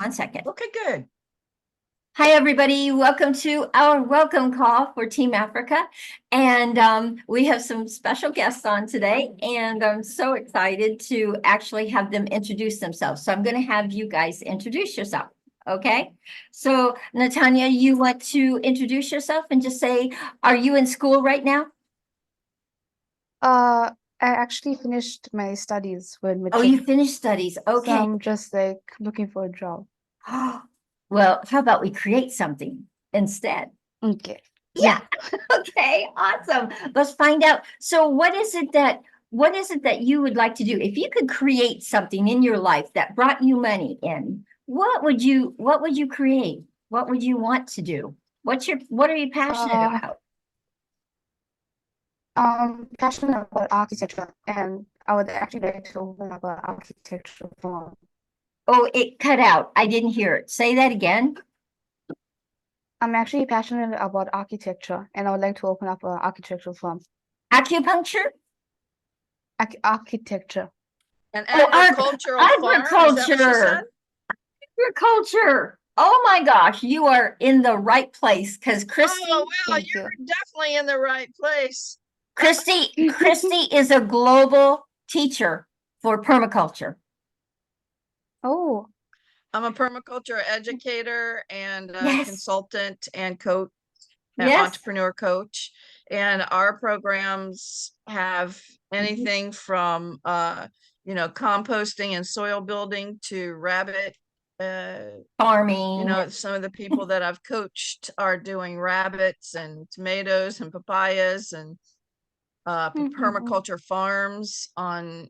1 second. Okay, good. Hi, everybody. Welcome to our welcome call for Team Africa. And we have some special guests on today, and I'm so excited to actually have them introduce themselves. So I'm going to have you guys introduce yourself. Okay. So Natanya, you want to introduce yourself and just say, are you in school right now? I actually finished my studies with Oh, matric, you finished studies. so Okay. I'm just like looking for a job. Well, how about we create something instead? Okay. Yeah. Okay, awesome. Let's find out. So what is it that you would like to do? If you could create something in your life that brought you money in, what would you create? What would you want to do? What are you passionate Uh, about? I'm passionate about architecture, and I would actually like to open up an architecture firm. Oh, it cut out. I didn't hear it. Say that again. I'm actually passionate about architecture, and I would like to open up an architecture firm. Acupuncture? Architecture. An Oh, agricultural farm, is that what she said? Agriculture. Oh my gosh, you are in the right place because Christy. Oh, well, Thank you're you. definitely in the right place. Christy is a global teacher for permaculture. Oh, I'm a permaculture educator and Yes. consultant and coach, Yes. entrepreneur coach. And our programs have anything from, composting and soil building to rabbit, Farming. some of the people that I've coached are doing rabbits and tomatoes and papayas and permaculture farms on,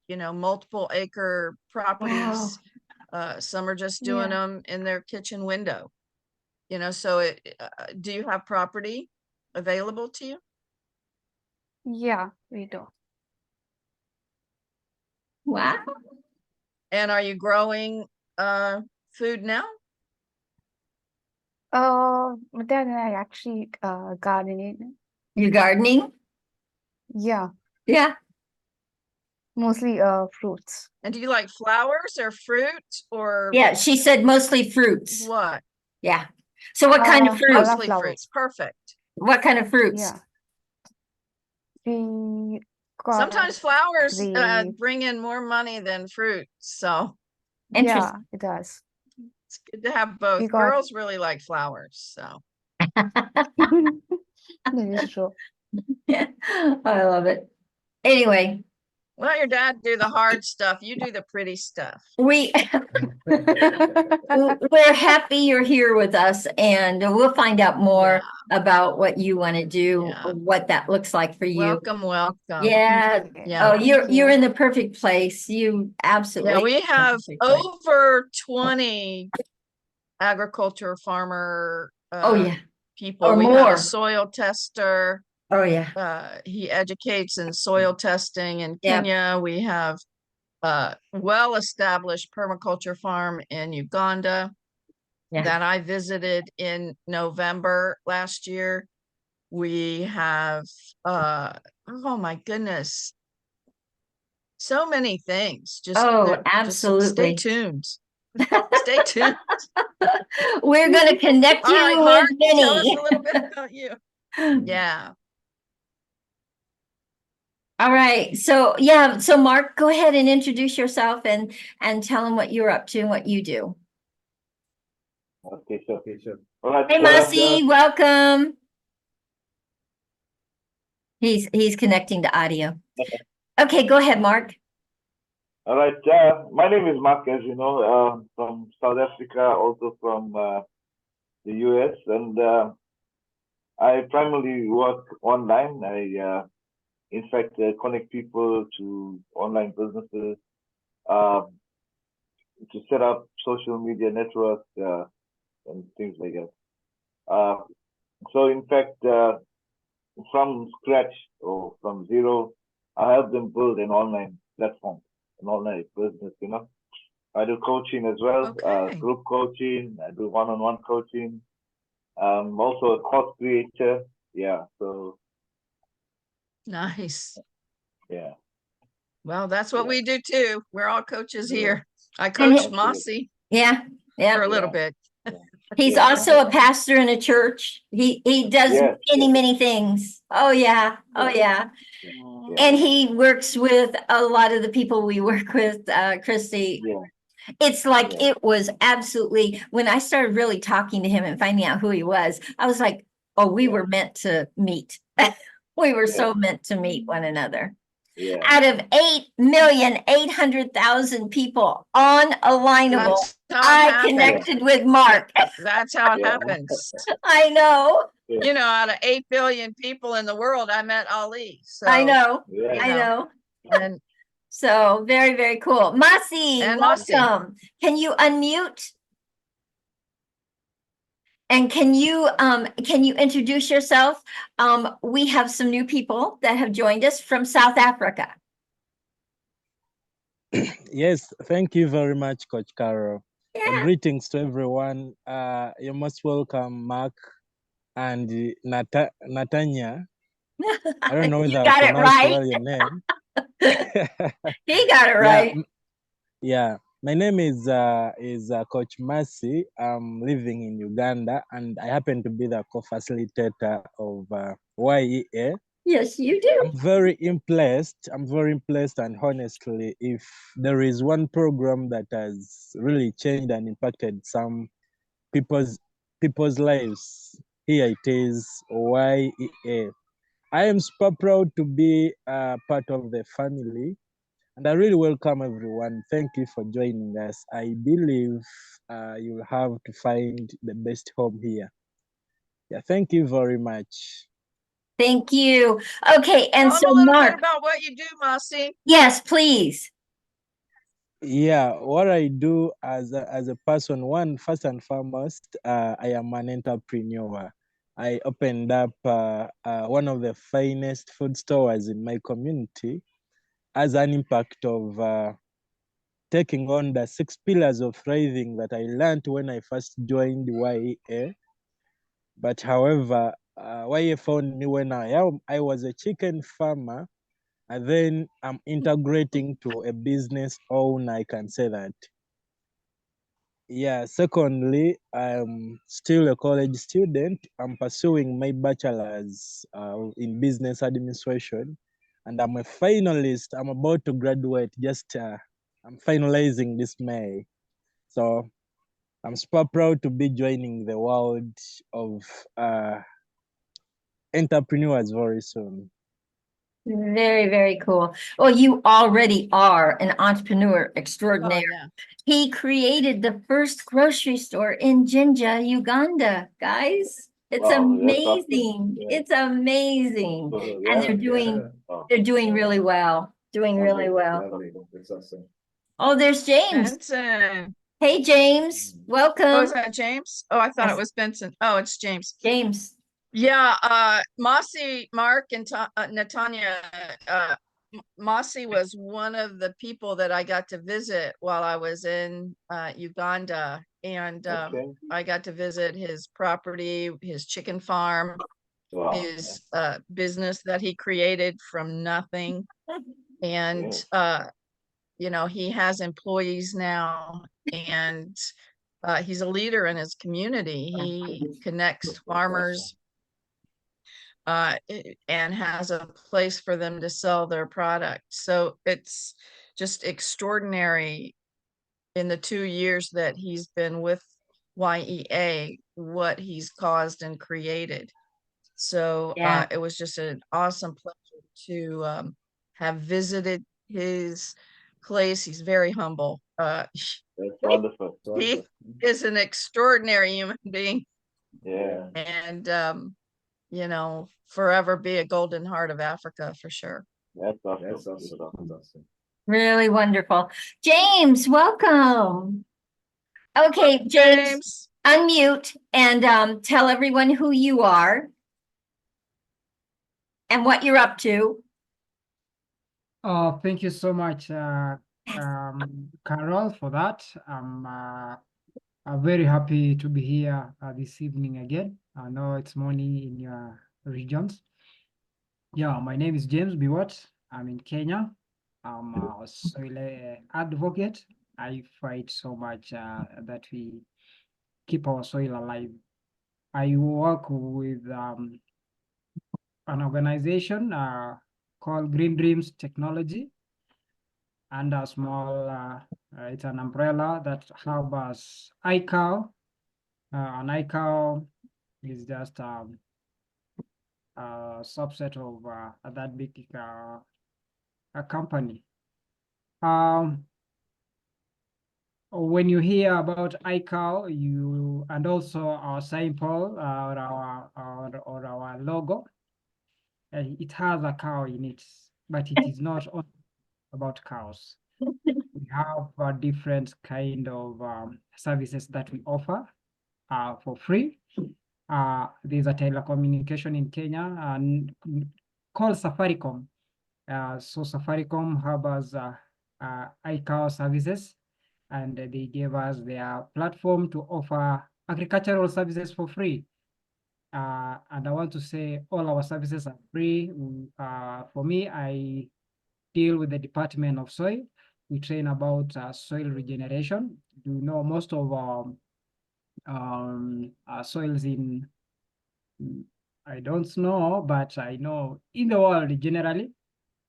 multiple acre properties. Wow. Some are just doing Yeah. them in their kitchen window. So do you have property available to you? Yeah, we do. Wow. And are you growing food now? But then I actually gardening. You gardening? Yeah, Yeah. mostly fruits. And do you like flowers or fruit or Yeah, she said mostly fruits. what? Yeah. So what kind of I fruits? love Mostly flowers. fruits. Perfect. What kind of fruits? Yeah. We got Sometimes flowers the bring in more money than fruit. So Interesting. yeah, it does. it's good to have both. We got Girls really like flowers. So that is true. I love it. Anyway, well, your dad do the hard stuff. You do the pretty stuff. we're happy you're here with us, and we'll find out more about what you want to do, Yeah. what that looks like for you. Welcome. Yeah. Yeah. Oh, you're in the perfect place. You absolutely. Yeah, we have over 20 agriculture farmer Oh yeah. people. Or We have a more. soil tester. Oh yeah. He educates in soil testing in Yep. Kenya. We have a well-established permaculture farm in Uganda Yeah. that I visited in November last year. We have oh my goodness, so many things. Oh, Just absolutely. stay tuned. Stay tuned. We're going to connect All you right, with Mark, Vinny. tell us a little bit about you. Yeah. All right. So yeah. So Mark, go ahead and introduce yourself and tell them what you're up to and what you do. Okay, sure. All right. Hey, Masi, welcome. He's connecting to audio. Okay, go ahead, Mark. All right. My name is Mark, as you know, from South Africa, also from the US, and I primarily work online. In fact, connect people to online businesses, uh, to set up social media networks and things like that. So, in fact, from scratch or from zero, I help them build an online platform, an online business, I do coaching as well, Okay. group coaching, I do one-on-one coaching. Also a course creator. Yeah, so Nice. yeah. Well, that's what we do too. We're all coaches Yeah. here. I And coached Absolutely. Mossy. Yeah. Yeah. for a little Yeah. bit. He's Yeah. also a pastor in a church. He does Yes, many things. Oh yeah. Oh yeah. Mm. And he works with a lot of the people we work with, Christy. Yeah. It's like Yeah. it was absolutely, when I started really talking to him and finding out who he was, I was like, oh, we Yeah. were meant to meet. We were Yeah. so meant to meet one another. Yeah. Out of 8,800,000 people on Alignable, That's how it I happens. connected with Mark. That's how it Yeah. happens. I know. You know, out of 8 billion people in the world, I met Ali. So I know. Yeah. I know. And So very, very cool. Masi, And Masi. welcome. Can you unmute? And can you introduce yourself? We have some new people that have joined us from South Africa. Yes, thank you very much, Coach Carol. Yeah. Greetings to everyone. You're most welcome, Mark and Natanya. I don't know whether You I got it pronounced right. well your name. He got it right. Yeah. My name is Coach Mercy. I'm living in Uganda, and I happen to be the co-facilitator of Y.E.A. Yes, you do. I'm very impressed. And honestly, if there is one program that has really changed and impacted some people's lives, here it is, Y.E.A. I am super proud to be part of the family, and I really welcome everyone. Thank you for joining us. I believe you'll have to find the best home here. Yeah, thank you very much. Thank you. Okay, and tell so them a little bit Mark, about what you do, Masi. yes, please. Yeah, what I do as a person, first and foremost, I am an entrepreneur. I opened up one of the finest food stores in my community as an impact of taking on the 6 pillars of thriving that I learned when I first joined Y.E.A. But however, Y.E.A found me when I was a chicken farmer, and then I'm integrating to a business owner, I can say that. Yeah, secondly, I'm still a college student. I'm pursuing my bachelor's in business administration, and I'm a finalist. I'm about to graduate. I'm finalizing this May. So I'm super proud to be joining the world of entrepreneurs very soon. Very, very cool. Well, you already are an entrepreneur extraordinaire. Oh, yeah. He created the first grocery store in Jinja, Uganda, guys. It's Wow, that's awesome. amazing. Yeah. It's amazing. And Oh, they're doing really well. Doing really well. lovely. That's awesome. Oh, there's James. Benson. Hey, James. Oh, Welcome. is that James? Oh, I thought Yes. it was Benson. Oh, it's James. James. Yeah, Masi, Mark, and Natanya, Masi was one of the people that I got to visit while I was in Uganda, and Okay. I got to visit his property, his chicken farm, Wow. his business that he created from nothing, and you know, he has employees now, and he's a leader in his community. He connects farmers and has a place for them to sell their product. So it's just extraordinary in the 2 years that he's been with Y.E.A. what he's caused and created. So Yeah. it was just an awesome pleasure to have visited his place. He's very humble. That's wonderful. He is an extraordinary human being, Yeah. and you know, forever be a golden heart of Africa for sure. That's awesome. That's awesome. Really wonderful. James, welcome. Okay, James, unmute and tell everyone who you are and what you're up to. Oh, thank you so much, Carol, for that. I'm very happy to be here this evening again. I know it's morning in your regions. Yeah, my name is James Biwott. I'm in Kenya. I'm a soil advocate I fight so much that we keep our soil alive. I work with an organization called Green Dreams Technology, and a small, it's an umbrella that harbors Y.E.A. An Y.E.A is just a subset of that big a company. When you hear about Y.E.A, you and also our symbol or our logo, it has a cow in it, but it is not only about cows. We have different kind of services that we offer for free. There's a telecommunication in Kenya and called Safaricom. So Safaricom harbors Y.E.A services, and they gave us their platform to offer agricultural services for free. And I want to say all our services are free. For me, I deal with the Department of Soil. We train about soil regeneration. You know, most of our soils in, I don't know, but I know in the world generally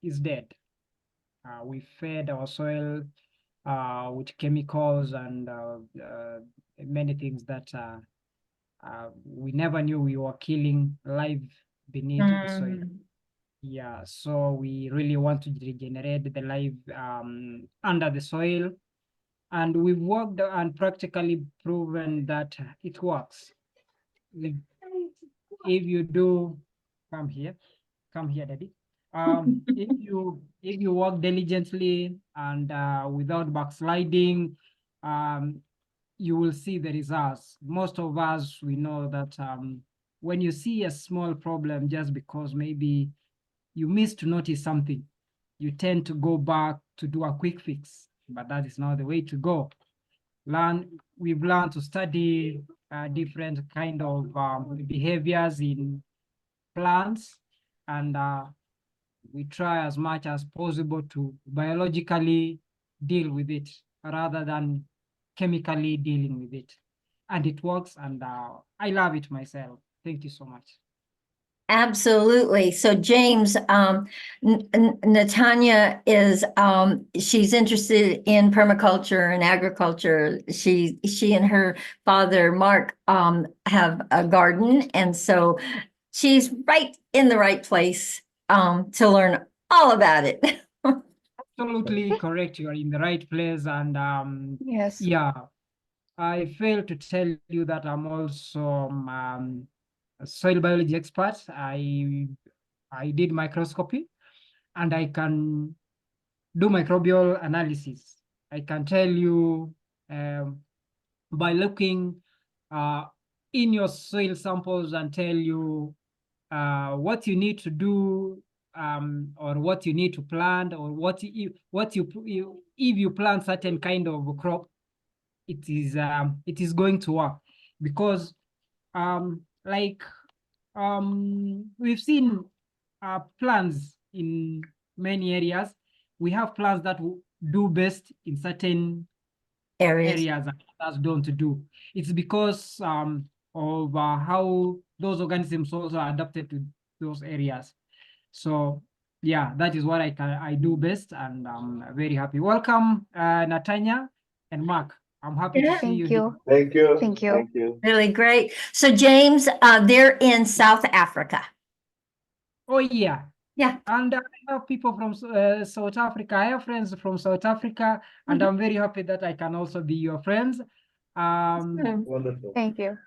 is dead. We fed our soil with chemicals and many things that we never knew we were killing life beneath the soil. Yeah, so we really want to regenerate the life under the soil. And we've worked and practically proven that it works. If you do, come here, Daddy. If you work diligently and without backsliding, you will see the results. Most of us, we know that when you see a small problem, just because maybe you missed to notice something, you tend to go back to do a quick fix, but that is not the way to go. We've learned to study different kind of behaviors in plants, and we try as much as possible to biologically deal with it rather than chemically dealing with it. And it works, and I love it myself. Thank you so much. Absolutely. So James, Natanya is, she's interested in permaculture and agriculture. She and her father, Mark, have a garden. And so she's right in the right place, to learn all about it. Absolutely correct. You are in the right place. And Yes. yeah, I failed to tell you that I'm also a soil biology expert. I did microscopy, and I can do microbial analysis. I can tell you by looking in your soil samples and tell you what you need to do, or what you need to plant, or if you plant certain kind of crop, it is going to work. Because like we've seen plants in many areas. We have plants that do best in certain Areas. areas and others don't do. It's because of how those organisms also are adapted to those areas. So yeah, that is what I do best, and I'm very happy. Welcome, Natanya and Mark. I'm happy to see you Thank here. you. Thank you. Thank you. Thank you. Really great. So James, they're in South Africa. Oh yeah. Yeah. And I have people from South Africa. I have friends from South Africa, and I'm very happy that I can also be your friends. Wonderful. Thank you.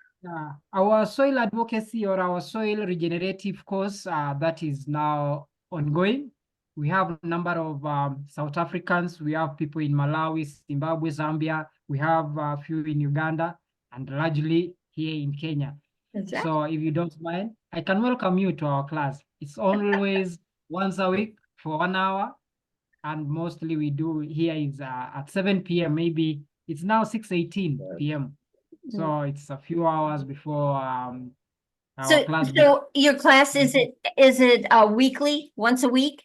Our soil advocacy or our soil regenerative course that is now ongoing. We have a number of South Africans. We have people in Malawi, Zimbabwe, Zambia. We have a few in Uganda, and largely here in Kenya. Exactly. So if you don't mind, I can welcome you to our class. It's always once a week for 1 hour. And mostly we do here is at 7 p.m. Maybe it's now 6:18 p.m. So it's a few hours before our class. So your class, is it weekly, once a week?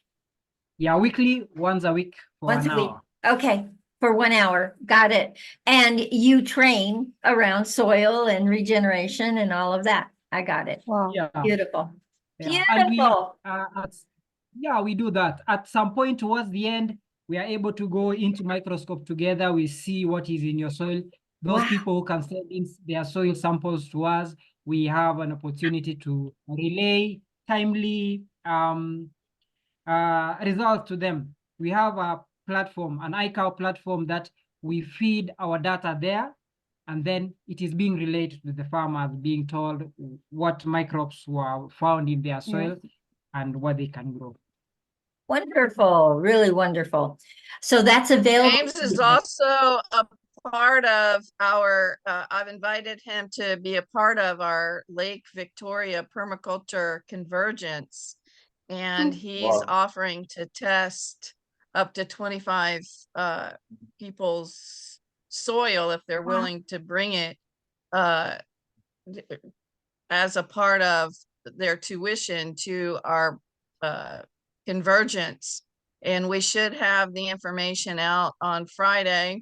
Yeah, weekly, once a week for Once 1 a week. hour. Okay. For 1 hour. Got it. And you train around soil and regeneration and all of that. I got it. Wow. Yeah. Beautiful. Yeah. And we, Beautiful. yeah, we do that. At some point towards the end, we are able to go into microscope together. We see what is in your soil. Those Wow. people who can send in their soil samples to us, we have an opportunity to relay timely results to them. We have a platform, an Y.E.A platform that we feed our data there, and then it is being relayed to the farmers, being told what microbes were found in their soil and what they can grow. Wonderful. Really wonderful. So that's available. James is also a part of our, I've invited him to be a part of our Lake Victoria permaculture convergence. And he's Wow. offering to test up to 25 people's soil if they're Wow. willing to bring it as a part of their tuition to our convergence. And we should have the information out on Friday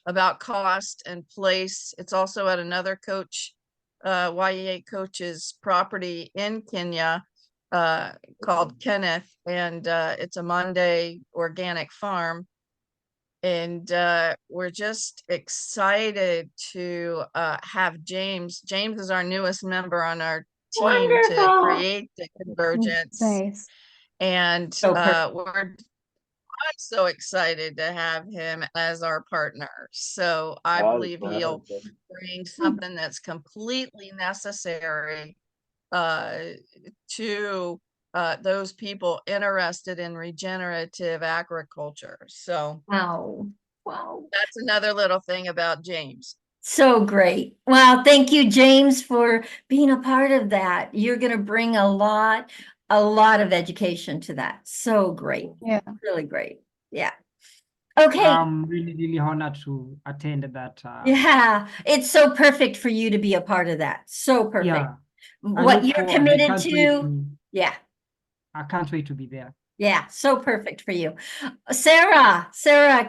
about cost and place. It's also at another coach, Y.E.A coach's property in Kenya, called Kenneth, and it's a Monday organic farm. And we're just excited to have James. James is our newest member on our team to Wonderful. create the convergence. Nice. And So perfect. I'm so excited to have him as our partner. So I That's believe he'll wonderful. bring something that's completely necessary to those people interested in regenerative agriculture. So Wow. Wow. that's another little thing about James. So great. Wow. Thank you, James, for being a part of that. You're going to bring a lot of education to that. So great. Yeah. Really great. Yeah. Okay. I'm really, really honored to attend that. Yeah. It's so perfect for you to be a part of that. So perfect. Yeah. I What look you're forward. I committed can't wait to. Yeah. I can't wait to be there. Yeah. So perfect for you. Sarah,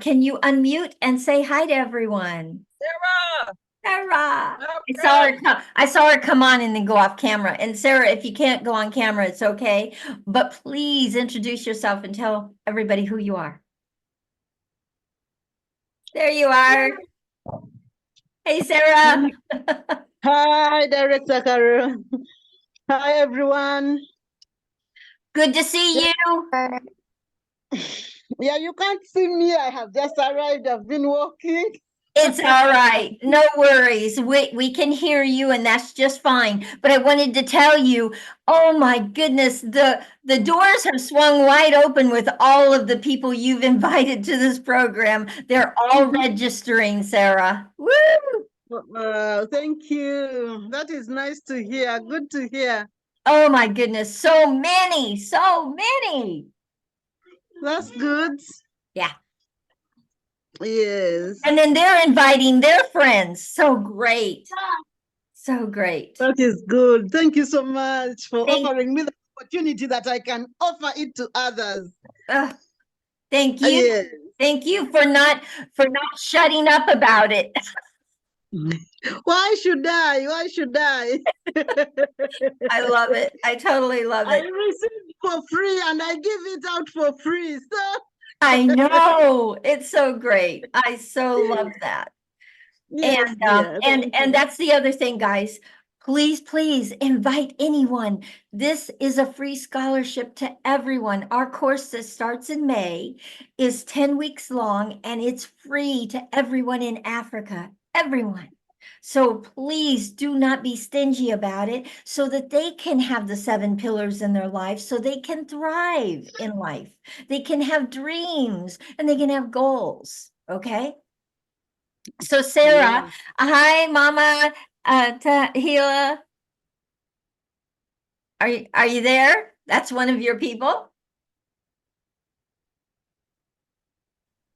can you unmute and say hi to everyone? Sarah! Sarah. Welcome. I saw her come on and then go off camera. And Sarah, if you can't go on camera, it's okay. But please introduce yourself and tell everybody who you are. There you are. Hey, Sarah. Hi, Director Carol. Hi, everyone. Good to see you. Yeah, you can't see me. I have just arrived. I've been walking. It's all right. No worries. We can hear you and that's just fine. But I wanted to tell you, oh my goodness, the doors have swung wide open with all of the people you've invited to this program. They're all registering, Sarah. Woo! Thank you. That is nice to hear. Good to hear. Oh my goodness, so many, so many. That's good. Yeah. Yes. And then they're inviting their friends. So great. So great. That is good. Thank you so much for Thank- offering me the opportunity that I can offer it to others. Thank you. Yes. Thank you for not shutting up about it. Why should I? Why should I? I love it. I totally love I it. received for free and I give it out for free. So I know. It's so great. I so love that. yes, dear. And that's the other thing, guys. Please invite anyone. This is a free scholarship to everyone. Our course that starts in May is 10 weeks long and it's free to everyone in Africa. Everyone. So please do not be stingy about it so that they can have the 7 pillars in their life so they can thrive in life. They can have dreams and they can have goals. Okay. So Sarah, Yes. hi, Mama Tahila. Are you there? That's one of your people.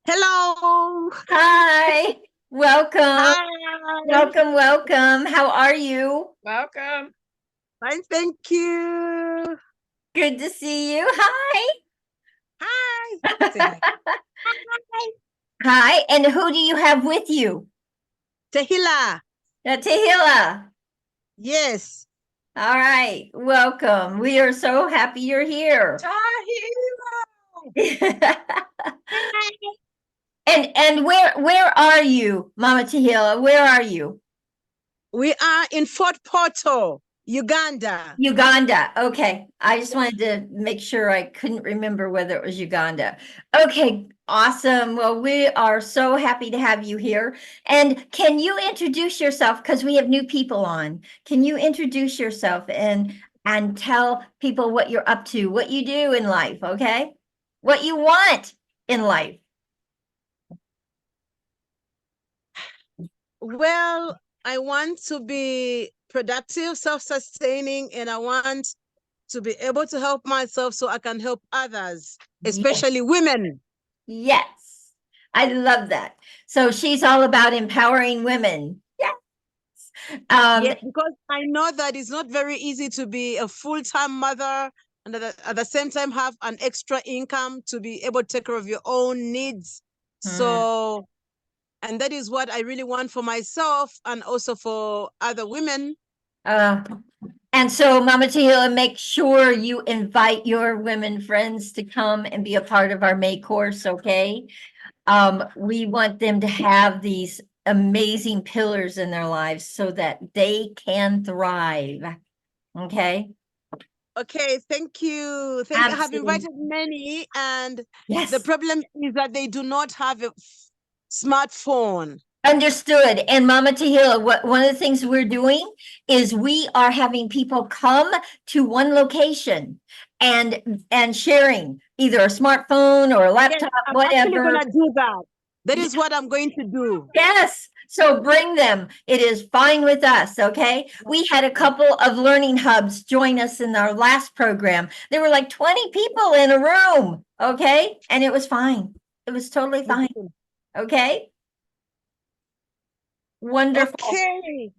Hello. Hi, welcome, Hi. welcome. How are you? Welcome. Fine, thank you. Good to see you. Hi. Hi. Say hi. Hi. Hi, and who do you have with you? Tehila. Tehila. Yes. All right, welcome. We are so happy you're here. And where are you, Mama Tehila? Where are you? We are in Fort Portal, Uganda. Uganda. Okay. I just wanted to make sure. I couldn't remember whether it was Uganda. Okay. Awesome. Well, we are so happy to have you here. And can you introduce yourself? Because we have new people on. Can you introduce yourself and tell people what you're up to, what you do in life, okay? What you want in life. Well, I want to be productive, self-sustaining, and I want to be able to help myself so I can help others, especially women. Yes. I love that. So she's all about empowering women. Yes. Yes, because I know that it's not very easy to be a full-time mother and at the same time have an extra income to be able to take care of your own needs. So, and that is what I really want for myself and also for other women. And so Mama Tehila, make sure you invite your women friends to come and be a part of our May course, okay? We want them to have these amazing pillars in their lives so that they can thrive, okay? Okay, thank you. I have Absolutely. invited many, and Yes. the problem is that they do not have a smartphone. Understood. And Mama Tehila, one of the things we're doing is we are having people come to one location and sharing either a smartphone or a laptop, I'm whatever. actually gonna do that. That is what I'm going to do. Yes. So bring them. It is fine with us. Okay. We had a couple of learning hubs join us in our last program. There were like 20 people in a room. Okay. And it was fine. It was totally fine. Okay. Wonderful. Okay.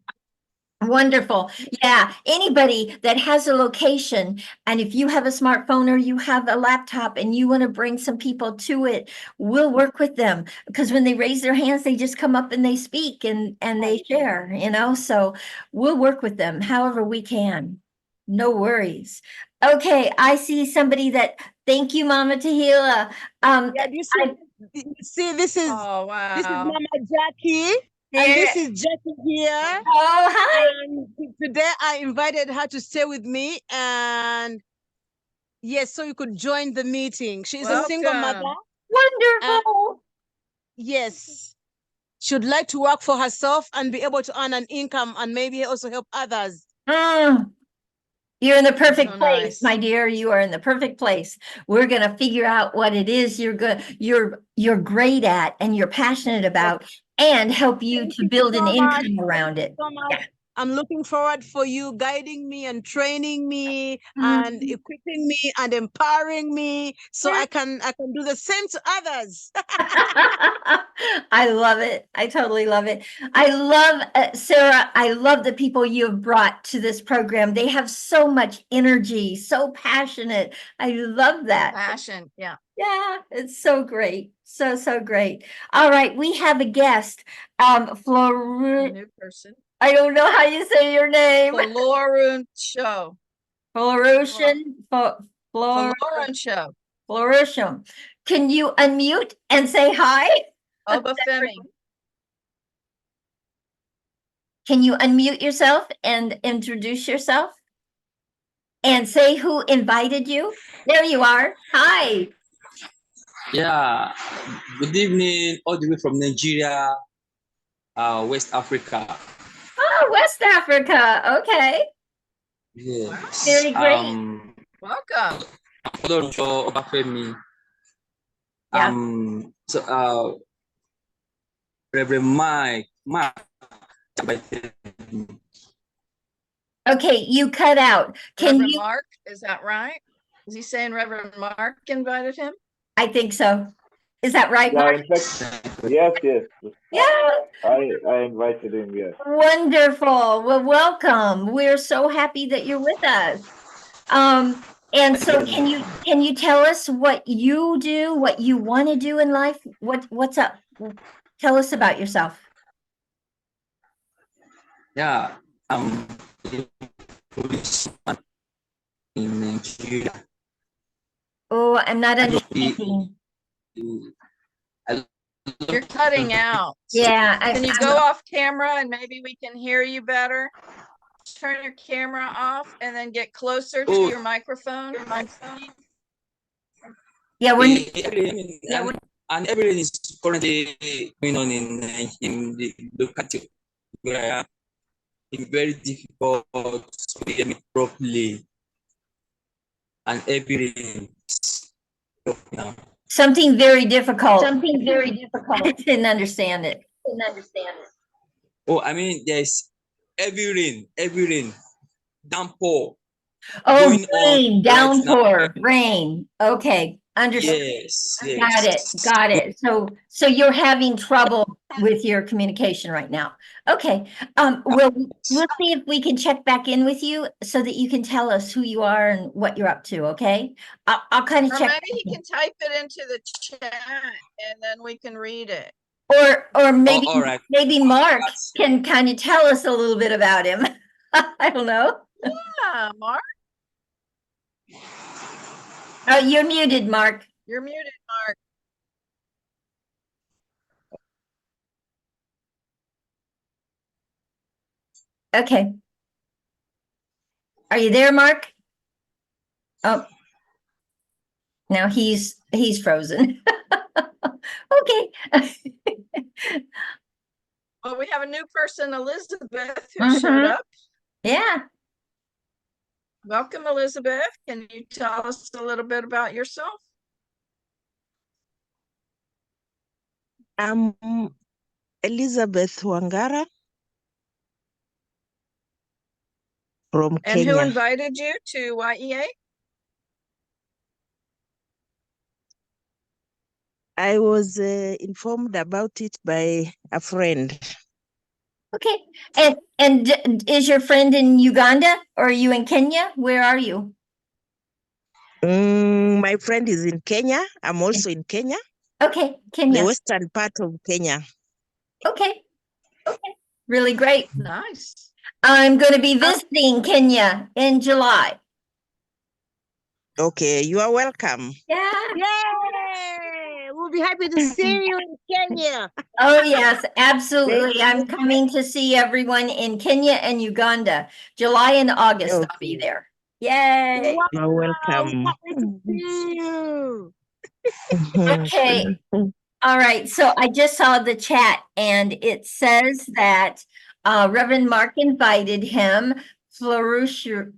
Wonderful. Yeah. Anybody that has a location, and if you have a smartphone or you have a laptop and you want to bring some people to it, we'll work with them, because when they raise their hands, they just come up and they speak and they share, so we'll work with them however we can. No worries. Okay. I see somebody thank you, Mama Tehila. Yeah, you see, this is wow. Mama Jackie. And this is Jackie here. Oh, hi. And today I invited her to stay with me. And yes, so you could join the meeting. She's a single mother. Wonderful. Yes. She'd like to work for herself and be able to earn an income and maybe also help others. You're in the perfect So place, nice. my dear. You are in the perfect place. We're going to figure out what it is you're great at and you're passionate about, and help you to build an income around it. So much. Yeah. I'm looking forward for you guiding me and training me Mhm. and equipping me and empowering me so I can do the same to others. I love it. I totally love it. I love Sarah. I love the people you have brought to this program. They have so much energy, so passionate. I love that. Passion. Yeah. Yeah, it's so great. So great. All right, we have a guest. New person. I don't know how you say your name. Florun Show. Florisham. Can you unmute and say hi? Obafemi. Can you unmute yourself and introduce yourself? And say who invited you? There you are. Hi. Yeah, good evening, all the way from Nigeria, West Africa. Oh, West Africa. Okay. Yes. Very great. Welcome. Obafemi. Yeah. So Reverend Mark invited me. Okay, you cut out. Can Reverend you? Mark, is that right? Is he saying Reverend Mark invited him? I think so. Is that right, Yeah, Mark? in fact, yes. Yeah. I invited him, yes. Wonderful. Well, welcome. We're so happy that you're with us. And so can you tell us what you do, what you want to do in life? What's up? Tell us about yourself. Yeah, I'm a policeman in Nigeria. Oh, I'm not I love understanding. You're cutting out. Yeah, Can you go off camera and maybe we can hear you better? Turn your camera off and then get closer to Oh. your microphone. Yeah, and everything is currently going on in the local where I am. It's very difficult to hear me properly, and everything is now. something very difficult. Something very difficult. I didn't understand it. Oh, I mean, there's every rain, downpour Oh, going on rain, right now. downpour, rain. Okay, understand. Yes, Got it. So you're having trouble with your communication right now. Okay, we'll see if we can check back in with you so that you can tell us who you are and what you're up to, okay? I'll kind of Or check. maybe he can type it into the chat and then we can read it. Or maybe all right. maybe Mark can kind of tell us a little bit about him. I don't know. Yeah, Mark, Oh, you're muted, Mark. you're muted, Mark. Okay. Are you there, Mark? Oh. Now he's frozen. Okay. Well, we have a new person, Elizabeth, who showed Mhm. up. Yeah. Welcome, Elizabeth. Can you tell us a little bit about yourself? I'm Elizabeth Wangara from And who Kenya. invited you to Y.E.A? I was informed about it by a friend. Okay. And is your friend in Uganda or are you in Kenya? Where are you? My friend is in Kenya. I'm also in Kenya, Okay, the Kenya. western part of Kenya. Okay. Really great. Nice. I'm going to be visiting Kenya in July. Okay, you are welcome. Yeah. Yay! We'll be happy to see you in Kenya. Oh, yes, absolutely. I'm coming to see everyone in Kenya and Uganda. July and August, I'll be there. Yay. You are welcome. Happy to see you. Okay. All right. So I just saw the chat and it says that Reverend Mark invited him, Florusho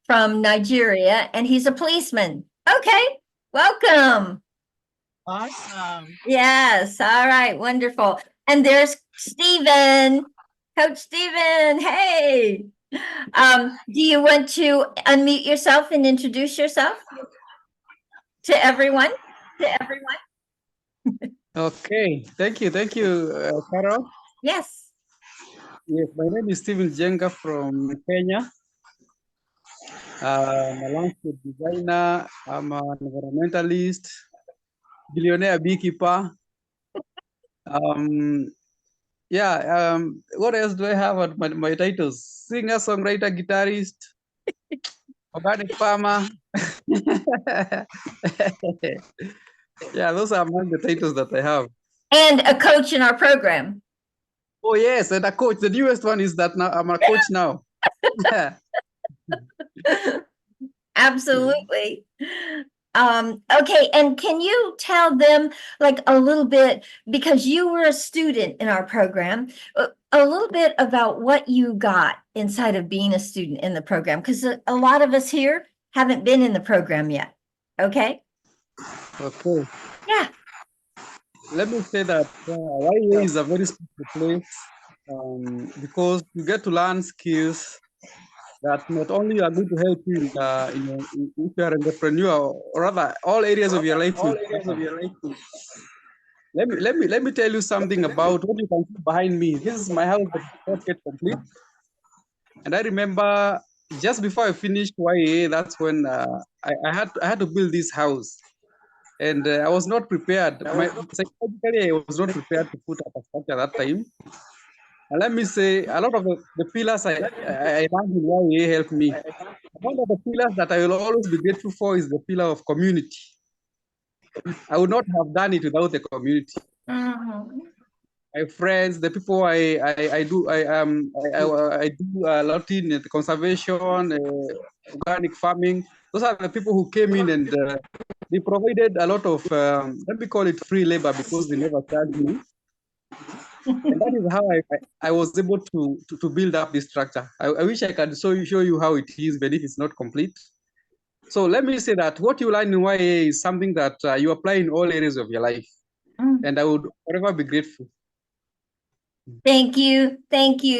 from Nigeria, and he's a policeman. Okay. Welcome. Awesome. Yes. All right. Wonderful. And there's Stephen, Coach Stephen. Hey. Do you want to unmute yourself and introduce yourself to everyone? Okay, thank you, Carol. Yes. Yes, my name is Stephen Jenga from Kenya. I'm a landscape designer. I'm an environmentalist, billionaire beekeeper. What else do I have at my titles? Singer, songwriter, guitarist, organic farmer. Yeah, those are among the titles that I have. And a coach in our program. Oh yes, and a coach. The newest one is that now I'm a coach now. Absolutely. Okay, and can you tell them like a little bit, because you were a student in our program, a little bit about what you got inside of being a student in the program? Because a lot of us here haven't been in the program yet. Okay? Okay. Yeah. Let me say that Y.E.A is a very special place because you get to learn skills that not only are going to help you if you are an entrepreneur, or rather all areas of your life. Let me tell you something about what you can see behind me. This is my house that is not yet complete. And I remember just before I finished Y.E.A, that's when I had to build this house. And I was not prepared. Psychologically, I was not prepared to put up a structure that time. And let me say, a lot of the pillars I learned in Y.E.A helped me. One of the pillars that I will always be grateful for is the pillar of community. I would not have done it without the community. My friends, the people I do a lot in the conservation, organic farming. Those are the people who came in and they provided a lot of let me call it free labor because they never charged me. And that is how I was able to build up this structure. I wish I could show you how it is, but if it's not complete. So let me say that what you learn in Y.E.A is something that you apply in all areas of your life. And I would forever be grateful. Thank you,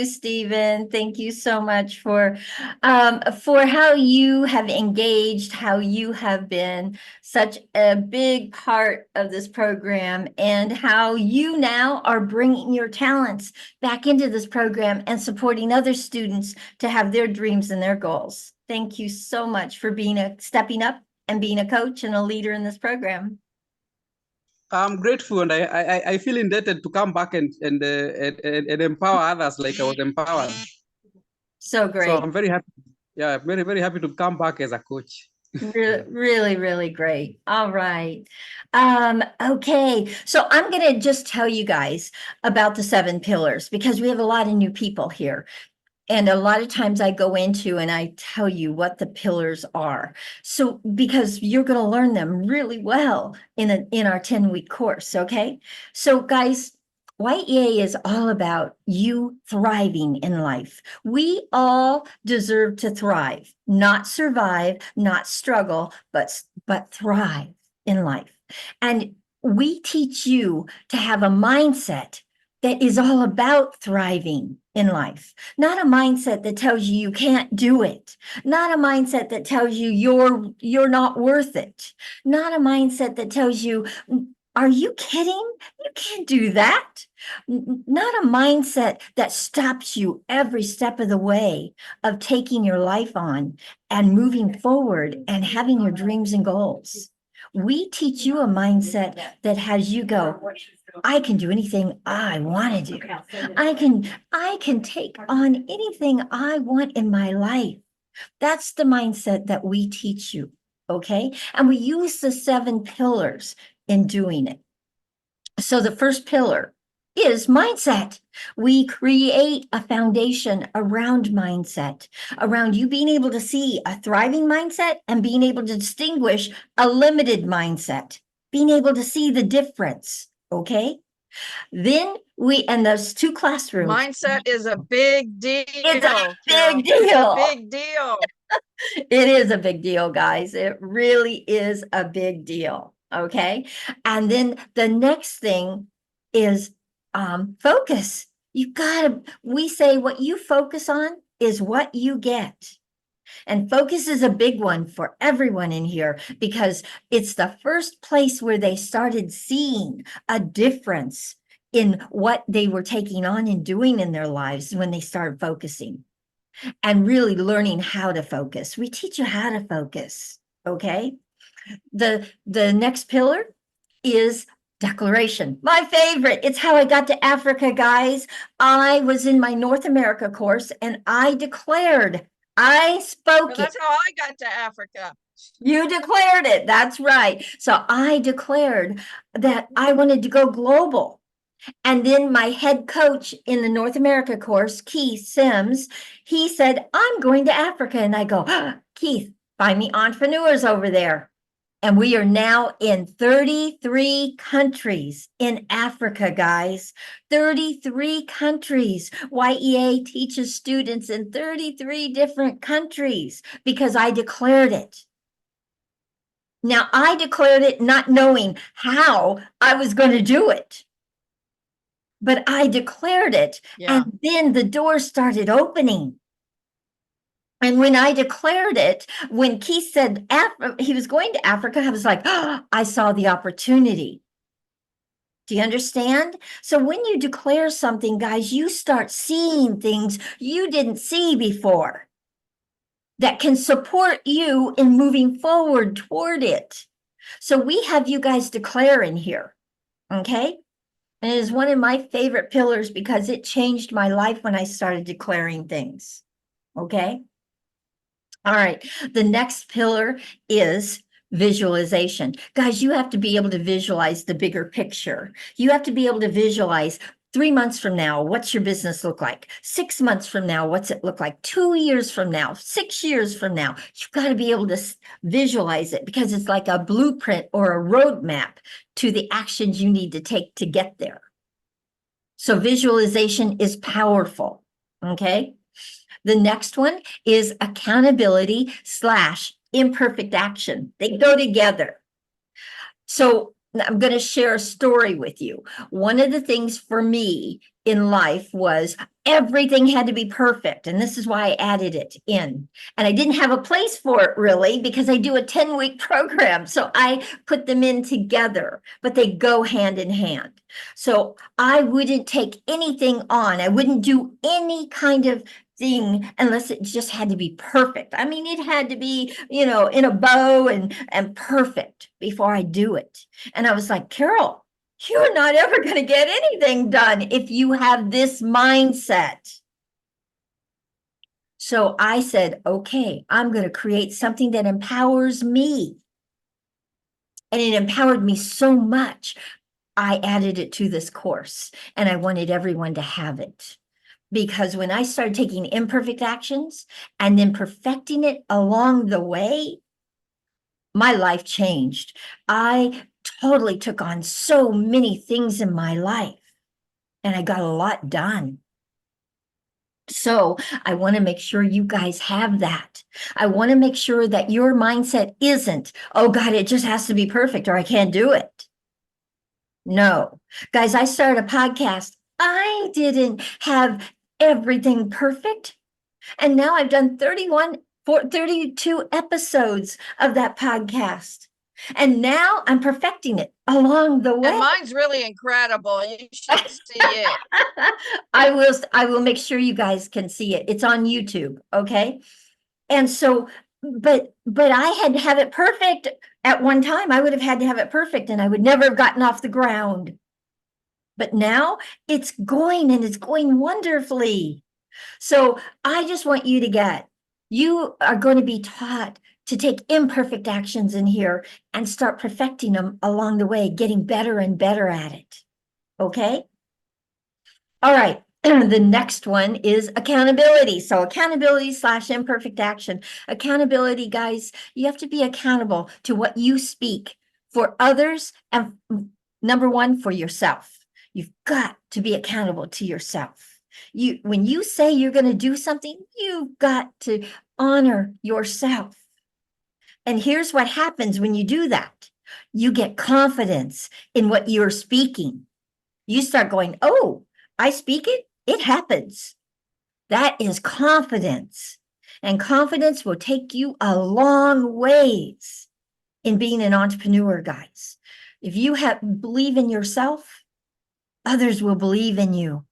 Stephen. Thank you so much for how you have engaged, how you have been such a big part of this program, and how you now are bringing your talents back into this program and supporting other students to have their dreams and their goals. Thank you so much for stepping up and being a coach and a leader in this program. I'm grateful, and I feel indebted to come back and empower others like I was empowered. So great. So I'm very happy. Yeah, very, very happy to come back as a coach. Really, really great. All right. Okay. So I'm going to just tell you guys about the 7 pillars because we have a lot of new people here. And a lot of times I go into and I tell you what the pillars are. So because you're going to learn them really well in our 10-week course. Okay. So guys, Y.E.A is all about you thriving in life. We all deserve to thrive, not survive, not struggle, but thrive in life. And we teach you to have a mindset that is all about thriving in life, not a mindset that tells you you can't do it, not a mindset that tells you you're not worth it, not a mindset that tells you, are you kidding? You can't do that. Not a mindset that stops you every step of the way of taking your life on and moving forward and having your dreams and goals. We teach you a mindset that has you go, I can do anything I want to do. I can take on anything I want in my life. That's the mindset that we teach you, okay? And we use the 7 pillars in doing it. So the first pillar is mindset. We create a foundation around mindset, around you being able to see a thriving mindset and being able to distinguish a limited mindset, being able to see the difference, okay? Then and those 2 classrooms. Mindset is a big deal. It's a big Carol. deal. Big deal. It is a big deal, guys. It really is a big deal. Okay. And then the next thing is focus. We say what you focus on is what you get. And focus is a big one for everyone in here because it's the first place where they started seeing a difference in what they were taking on and doing in their lives when they started focusing and really learning how to focus. We teach you how to focus, okay? The next pillar is declaration. My favorite. It's how I got to Africa, guys. I was in my North America course and I declared, I spoke Well, that's how I got to Africa. You declared it. That's right. So I declared that I wanted to go global. And then my head coach in the North America course, Keith Sims, he said, I'm going to Africa. And I go, Keith, find me entrepreneurs over there. And we are now in 33 countries in Africa, guys. 33 countries. Y.E.A teaches students in 33 different countries because I declared it. Now, I declared it not knowing how I was going to do it. But I declared it, and then the doors started opening. And when I declared it, when Keith said he was going to Africa, I was like, oh, I saw the opportunity Do you understand? So when you declare something, guys, you start seeing things you didn't see before that can support you in moving forward toward it. So we have you guys declare in here, okay? And it is one of my favorite pillars because it changed my life when I started declaring things, okay? All right, the next pillar is visualization. Guys, you have to be able to visualize the bigger picture. You have to be able to visualize 3 months from now, what's your business look like? 6 months from now, what's it look like? 2 years from now, 6 years from now. You've got to be able to visualize it because it's like a blueprint or a roadmap to the actions you need to take to get there. So visualization is powerful, okay? The next one is accountability / imperfect action. They go together. So I'm going to share a story with you. One of the things for me in life was everything had to be perfect. And this is why I added it in. And I didn't have a place for it really because I do a 10-week program. So I put them in together, but they go hand in hand. So I wouldn't take anything on. I wouldn't do any kind of thing unless it just had to be perfect. I mean, it had to be, in a bow and perfect before I do it. And I was like, Carol, you're not ever going to get anything done if you have this mindset. So I said, okay, I'm going to create something that empowers me. And it empowered me so much. I added it to this course and I wanted everyone to have it. Because when I started taking imperfect actions and then perfecting it along the way, my life changed. I totally took on so many things in my life and I got a lot done. So I want to make sure you guys have that. I want to make sure that your mindset isn't, oh God, it just has to be perfect or I can't do it. No, guys, I started a podcast. I didn't have everything perfect. And now I've done 32 episodes of that podcast. And now I'm perfecting it along the way. And mine's really incredible. You should see it. I will make sure you guys can see it. It's on YouTube, okay? And so, but I had to have it perfect at one time. I would have had to have it perfect and I would never have gotten off the ground. But now it's going and it's going wonderfully. So I just want you to you are going to be taught to take imperfect actions in here and start perfecting them along the way, getting better and better at it. Okay? All right. The next one is accountability. So accountability / imperfect action. Accountability, guys, you have to be accountable to what you speak for others and number one, for yourself. You've got to be accountable to yourself. When you say you're going to do something, you've got to honor yourself. And here's what happens when you do that. You get confidence in what you're speaking. You start going, oh, I speak it, it happens. That is confidence. And confidence will take you a long ways in being an entrepreneur, guys. If you believe in yourself, others will believe in you.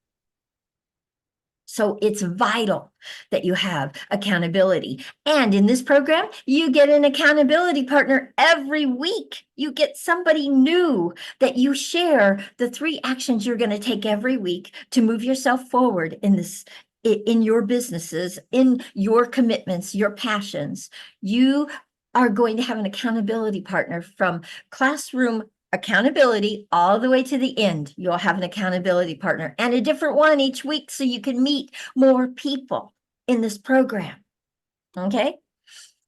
So it's vital that you have accountability. And in this program, you get an accountability partner every week. You get somebody new that you share the 3 actions you're going to take every week to move yourself forward in your businesses, in your commitments, your passions. You are going to have an accountability partner from classroom accountability all the way to the end. You'll have an accountability partner and a different one each week so you can meet more people in this program. Okay.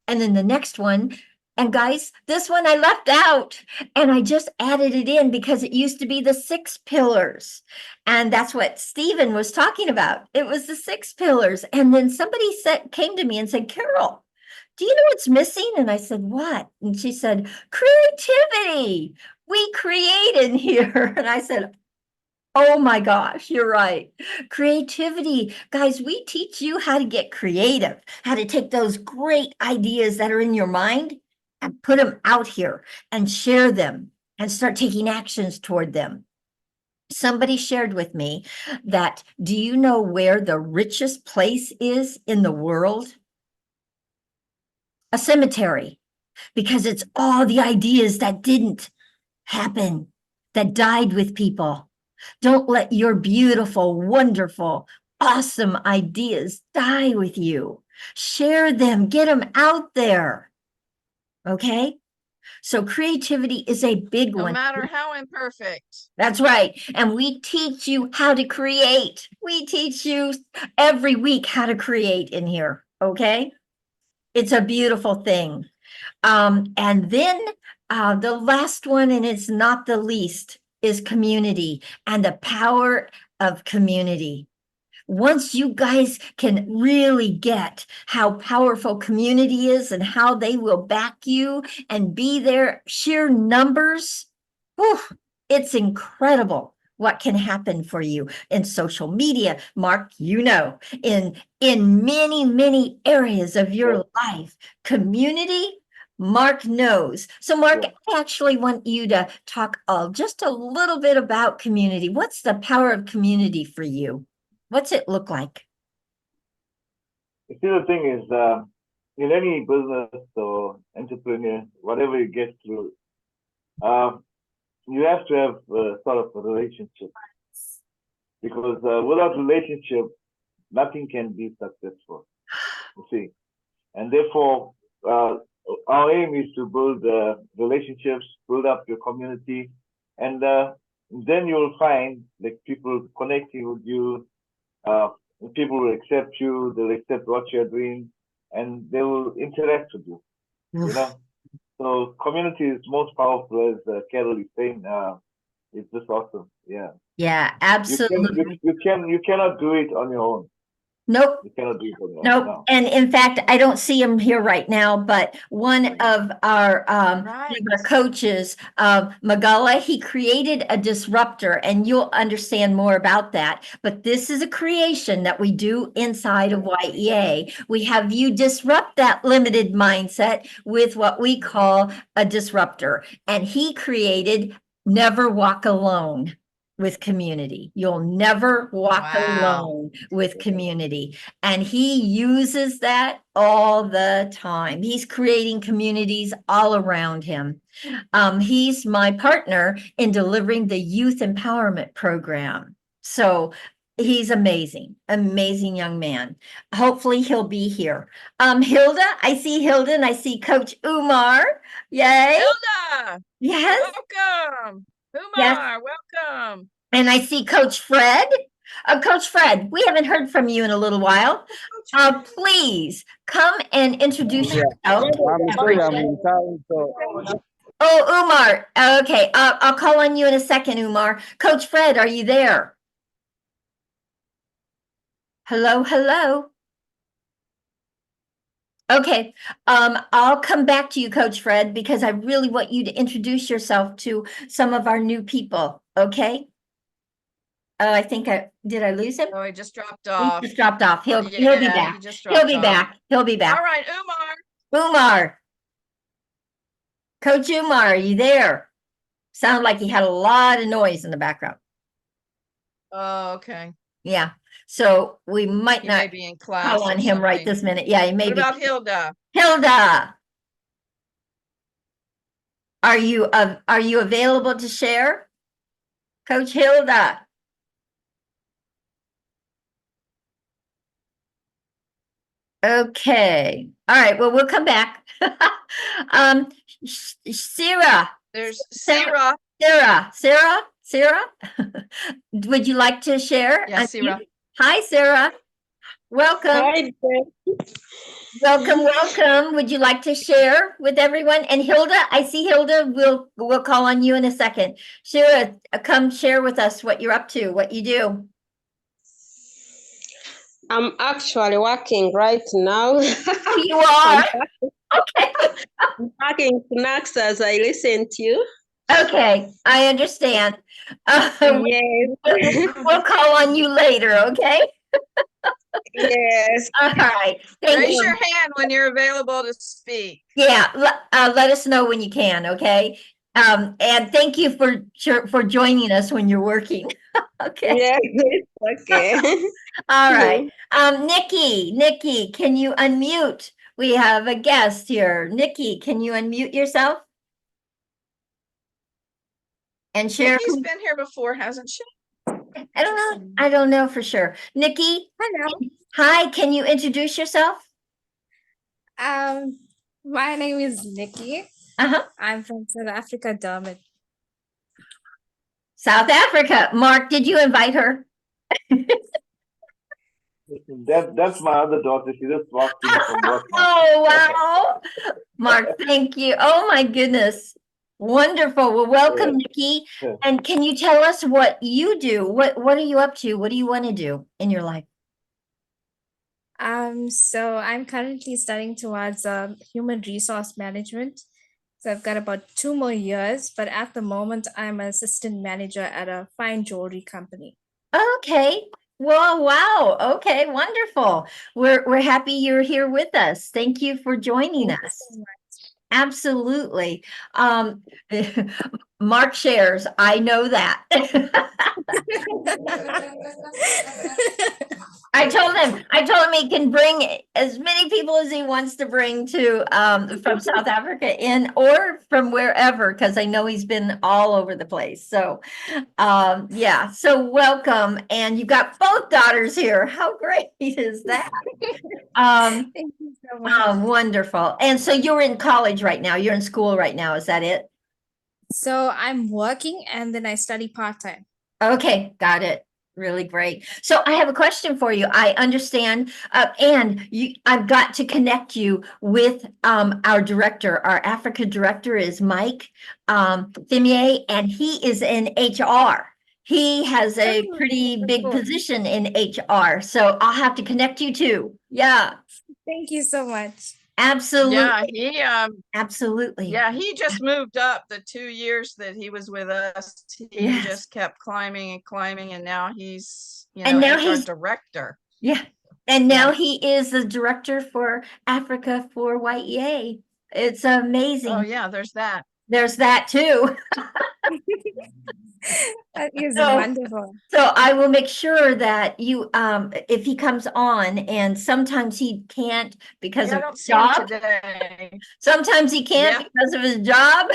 And then the next one, and guys, this one I left out and I just added it in because it used to be the 6 pillars. And that's what Stephen was talking about. It was the 6 pillars. And then somebody came to me and said, Carol, do you know what's missing? And I said, what? And she said, creativity. We create in here. And I said, oh my gosh, you're right. Creativity. Guys, we teach you how to get creative, how to take those great ideas that are in your mind and put them out here and share them and start taking actions toward them. Somebody shared with me that, do you know where the richest place is in the world? A cemetery, because it's all the ideas that didn't happen, that died with people. Don't let your beautiful, wonderful, awesome ideas die with you. Share them, get them out there. Okay? So creativity is a big No one. matter how imperfect. That's right. And we teach you how to create. We teach you every week how to create in here. Okay? It's a beautiful thing. And then the last one, and it's not the least, is community and the power of community. Once you guys can really get how powerful community is and how they will back you and be there, sheer numbers, whew, it's incredible what can happen for you in social media. Mark, you know, in many, many areas of your life, community, Mark knows. So Mark, I actually want you to talk just a little bit about community. What's the power of community for you? What's it look like? You see, the thing is, in any business or entrepreneur, whatever you get through, you have to have sort of a relationship, because without relationship, nothing can be successful. You see, and therefore, our aim is to build relationships, build up your community, and then you'll find like people connecting with you. People will accept you, they'll accept what you're doing, and they will interact with you. You know, so community is most powerful, as Carol is saying. It's just awesome. Yeah, Yeah, absolutely. you cannot do it on your own. Nope. You cannot do it on your own. Nope. No. And in fact, I don't see him here right now, but one of our coaches, Magala, he created a disruptor, and you'll understand more about that. But this is a creation that we do inside of Y.E.A. We have you disrupt that limited mindset with what we call a disruptor. And he created Never Walk Alone with community. You'll never walk alone with community. And he uses that all the time. He's creating communities all around him. He's my partner in delivering the youth empowerment program. So he's amazing, amazing young man. Hopefully he'll be here. Hilda, I see Hilda and I see Coach Umar. Yay. Hilda! Yes. Welcome. Umar, Yes. welcome. And I see Coach Fred. Coach Fred, we haven't heard from you in a little while. Please come and introduce yourself. I'm sorry, I'm in town, so. Oh, Umar. Okay, I'll call on you in a second, Umar. Coach Fred, are you there? Hello, hello. Okay, I'll come back to you, Coach Fred, because I really want you to introduce yourself to some of our new people, okay? I think did I lose him? Oh, he just dropped off. He just dropped off. He'll be back. He just He'll be off. back. He'll be back. All right, Umar. Umar. Coach Umar, are you there? Sound like he had a lot of noise in the background. Oh, okay. Yeah. So we might He not may be in class call on or him right something. this minute. Yeah, he may What be. about Hilda? Hilda. Are you available to share? Coach Hilda. Okay. All right. Well, we'll come back. Sarah. There's Sarah. Sarah. Would you like to share? Yes, Sarah. Hi, Sarah. Welcome. Hi. Welcome. Would you like to share with everyone? And Hilda, I see Hilda. We'll call on you in a second. Sarah, come share with us what you're up to, what you do. I'm actually working right now. You are? Okay. I'm packing snacks as I listen to you. Okay, I understand. Yes. We'll call on you later, okay? Yes. All right. Raise your hand when you're available to speak. Yeah, let us know when you can, okay? And thank you for joining us when you're working. Okay. Yeah, it's okay. All right. Nikki, can you unmute? We have a guest here. Nikki, can you unmute yourself? And share. Nikki's been here before, hasn't she? I don't know. I don't know for sure. Nikki. Hello. Hi, can you introduce yourself? My name is Nikki. Uh-huh. I'm from South Africa, Durban. South Africa. Mark, did you invite her? That's my other daughter. She just walked in from work. Oh, wow. Mark, thank you. Oh, my goodness. Wonderful. Well, welcome, Nikki. And can you tell us what you do? What are you up to? What do you want to do in your life? So I'm currently studying towards human resource management. So I've got about 2 more years, but at the moment I'm an assistant manager at a fine jewelry company. Okay. Well, wow. Okay, wonderful. We're happy you're here with us. Thank you for joining Thank you us. so much. Absolutely. Mark shares. I know that. I told him he can bring as many people as he wants to bring to from South Africa in or from wherever, because I know he's been all over the place. So yeah, so welcome. And you've got both daughters here. How great is that? Thank you so much. Wonderful. And so you're in college right now. You're in school right now. Is that it? So I'm working and then I study part-time. Okay, got it. Really great. So I have a question for you. I understand, and I've got to connect you with our director. Our Africa director is Mike Thimier, and he is in HR. He has a pretty big position in HR, so I'll have to connect you too. Yeah, Thank you so much. absolutely. Yeah, Absolutely. yeah, he just moved up the 2 years that he was with us. He Yes. just kept climbing and climbing, and now he's, And now HR he's- director. Yeah. And now Yeah. he is the director for Africa for Y.E.A. It's amazing. Oh, yeah, there's that. There's that too. That is So- wonderful. So I will make sure that you, if he comes on, and sometimes he can't because Yeah, I of don't his see him job. today. Sometimes he can't Yeah. because of his job.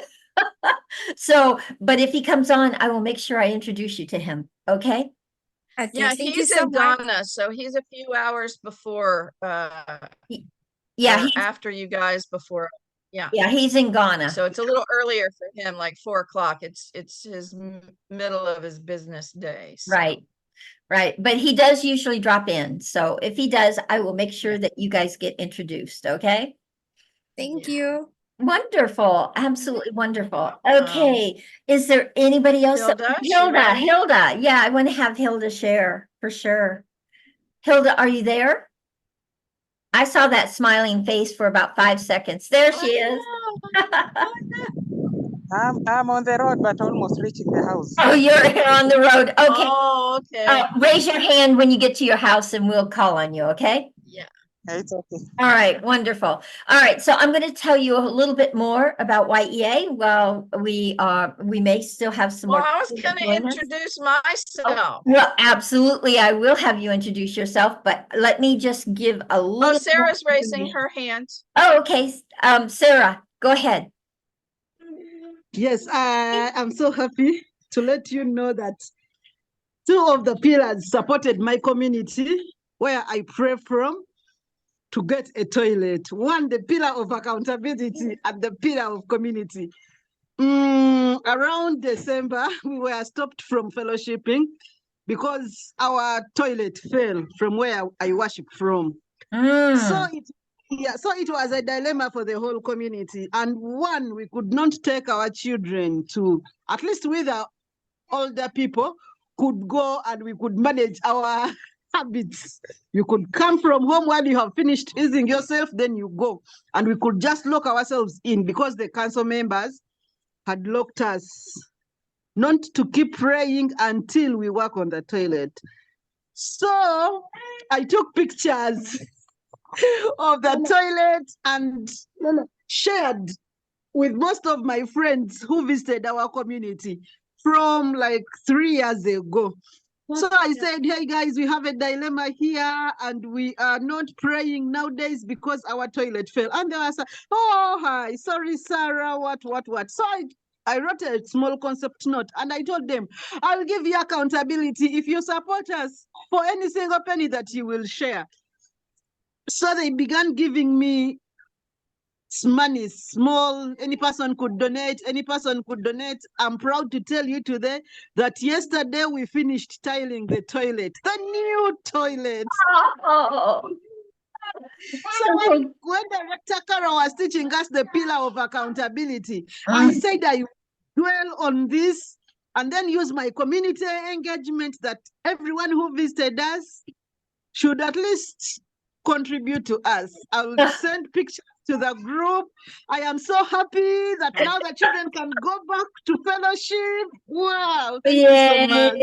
So, but if he comes on, I will make sure I introduce you to him. Okay? Okay, Yeah, thank you he's so in much. Ghana, so he's a few hours before, Yeah, or he's, after you guys before. Yeah. yeah, he's in Ghana. So it's a little earlier for him, like 4 o'clock. It's his middle of his business day. So. Right. Right. But he does usually drop in. So if he does, I will make sure that you guys get introduced. Okay? Thank you. Wonderful. Absolutely wonderful. Okay. Is there anybody else? Hilda, she ready? Hilda. Yeah, I want to have Hilda share for sure. Hilda, are you there? I saw that smiling face for about 5 seconds. There she is. I'm on the road, but almost reaching the house. Oh, you're on the road. Okay. Oh, okay. Raise your hand when you get to your house and we'll call on you, okay? Yeah. It's okay. All right, wonderful. All right, so I'm going to tell you a little bit more about Y.E.A. Well, we may still have some Well, more. I was going to introduce myself. Well, absolutely, I will have you introduce yourself, but let me just give a little. Oh, Sarah's more raising information. her hand. Oh, okay. Sarah, go ahead. Yes, I'm so happy to let you know that 2 of the pillars supported my community where I pray from to get a toilet. One, the pillar of accountability, and the pillar of community. Around December, we were stopped from fellowshipping because our toilet fell from where I worship from. So it was a dilemma for the whole community. And one, we could not take our children to, at least with our older people, could go and we could manage our habits. You could come from home while you have finished easing yourself, then you go. And we could just lock ourselves in because the council members had locked us not to keep praying until we work on the toilet. So I took pictures of the toilet and shared with most of my friends who visited our community from like 3 years ago. So I said, hey guys, we have a dilemma here and we are not praying nowadays because our toilet fell. And they were saying, oh, hi, sorry, Sarah, what. So I wrote a small concept note and I told them, I'll give you accountability if you support us for any single penny that you will share. So they began giving me money, small, any person could donate. I'm proud to tell you today that yesterday we finished tiling the toilet, the new toilet. Oh. So when Director Kara was teaching us the pillar of accountability, I said I dwell on this and then use my community engagement that everyone who visited us should at least contribute to us. I will send pictures to the group. I am so happy that now the children can go back to fellowship. Wow, thank you so much.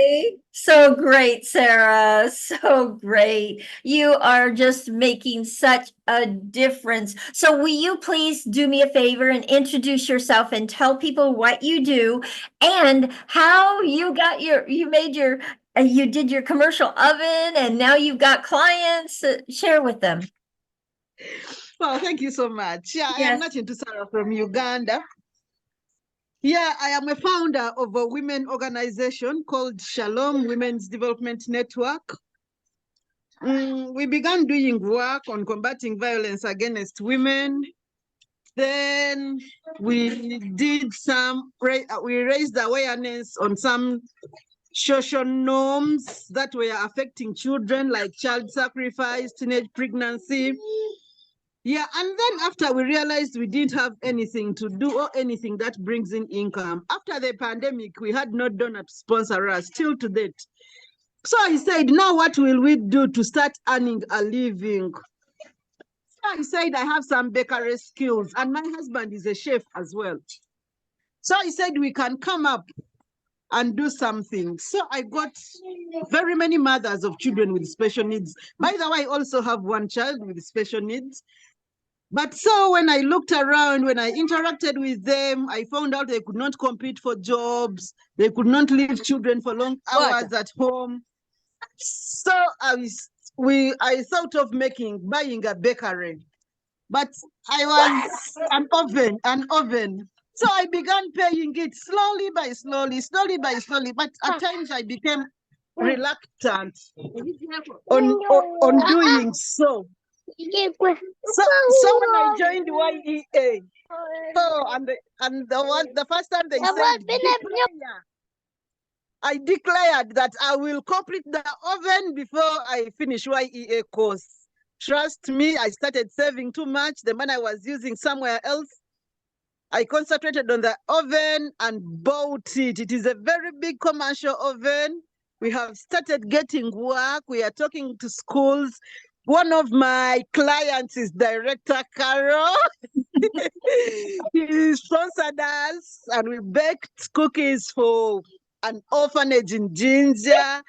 So great, Sarah. So great. You are just making such a difference. So will you please do me a favor and introduce yourself and tell people what you do and how you got you did your commercial oven and now you've got clients. Share with them. Well, thank you so much. Yeah, Yes. I am Nachintu Sarah from Uganda. Yeah, I am a founder of a women organization called Shalom Women's Development Network. We began doing work on combating violence against women. Then we raised awareness on some social norms that were affecting children, like child sacrifice, teenage pregnancy. Yeah, and then after we realized we didn't have anything to do or anything that brings in income, after the pandemic, we had no donor to sponsor us till to date. So I said, now what will we do to start earning a living? So I said, I have some bakery skills and my husband is a chef as well. So I said, we can come up and do something. So I got very many mothers of children with special needs. By the way, I also have one child with special needs. But so when I looked around, when I interacted with them, I found out they could not compete for jobs. They could not leave children for long hours at home. So I thought of buying a bakery, but I was an oven. So I began paying it slowly by slowly, but at times I became reluctant on doing so. So when I joined Y.E.A, the first time they said declare, I declared that I will complete the oven before I finish Y.E.A course. Trust me, I started saving too much. The money I was using somewhere else. I concentrated on the oven and bought it. It is a very big commercial oven. We have started getting work. We are talking to schools. One of my clients is Director Carol. He sponsored us and we baked cookies for an orphanage in Ginger.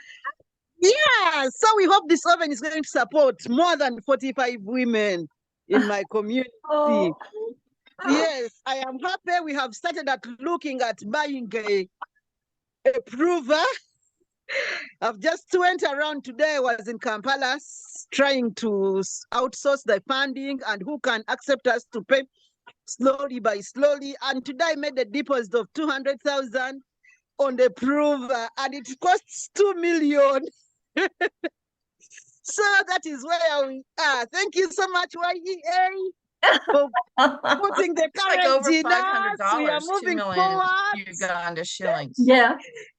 Yeah, so we hope this oven is going to support more than 45 women in my community. Yes, I am happy. We have started looking at buying a prover. I've just went around today. I was in Kampala trying to outsource the funding and who can accept us to pay slowly by slowly. And today I made a deposit of 200,000 on the prover and it costs 2 million. So that is where we are. Thank you so much, Y.E.A. for putting the It's like courage over in us. $500, We are 2 moving million forward. Uganda shillings. Yeah.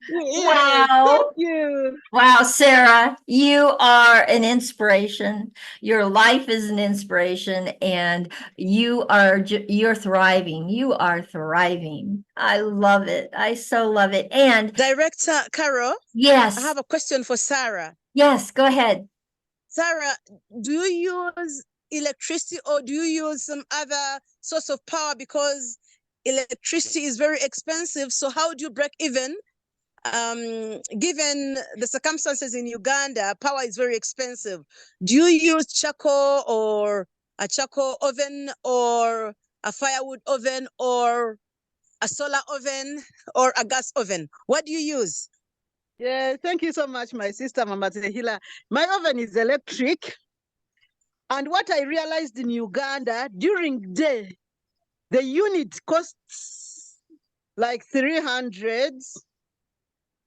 Yes, Wow. thank you. Wow, Sarah, you are an inspiration. Your life is an inspiration and you're thriving. You are thriving. I love it. I so love it. And Director Carol, yes. I have a question for Sarah. Yes, go ahead. Sarah, do you use electricity or do you use some other source of power? Because electricity is very expensive. So how do you break even? Given the circumstances in Uganda, power is very expensive. Do you use charcoal or a charcoal oven or a firewood oven, or a solar oven, or a gas oven? What do you use? Yeah, thank you so much, my sister, Mama Tehila. My oven is electric. And what I realized in Uganda, during day, the unit costs like 300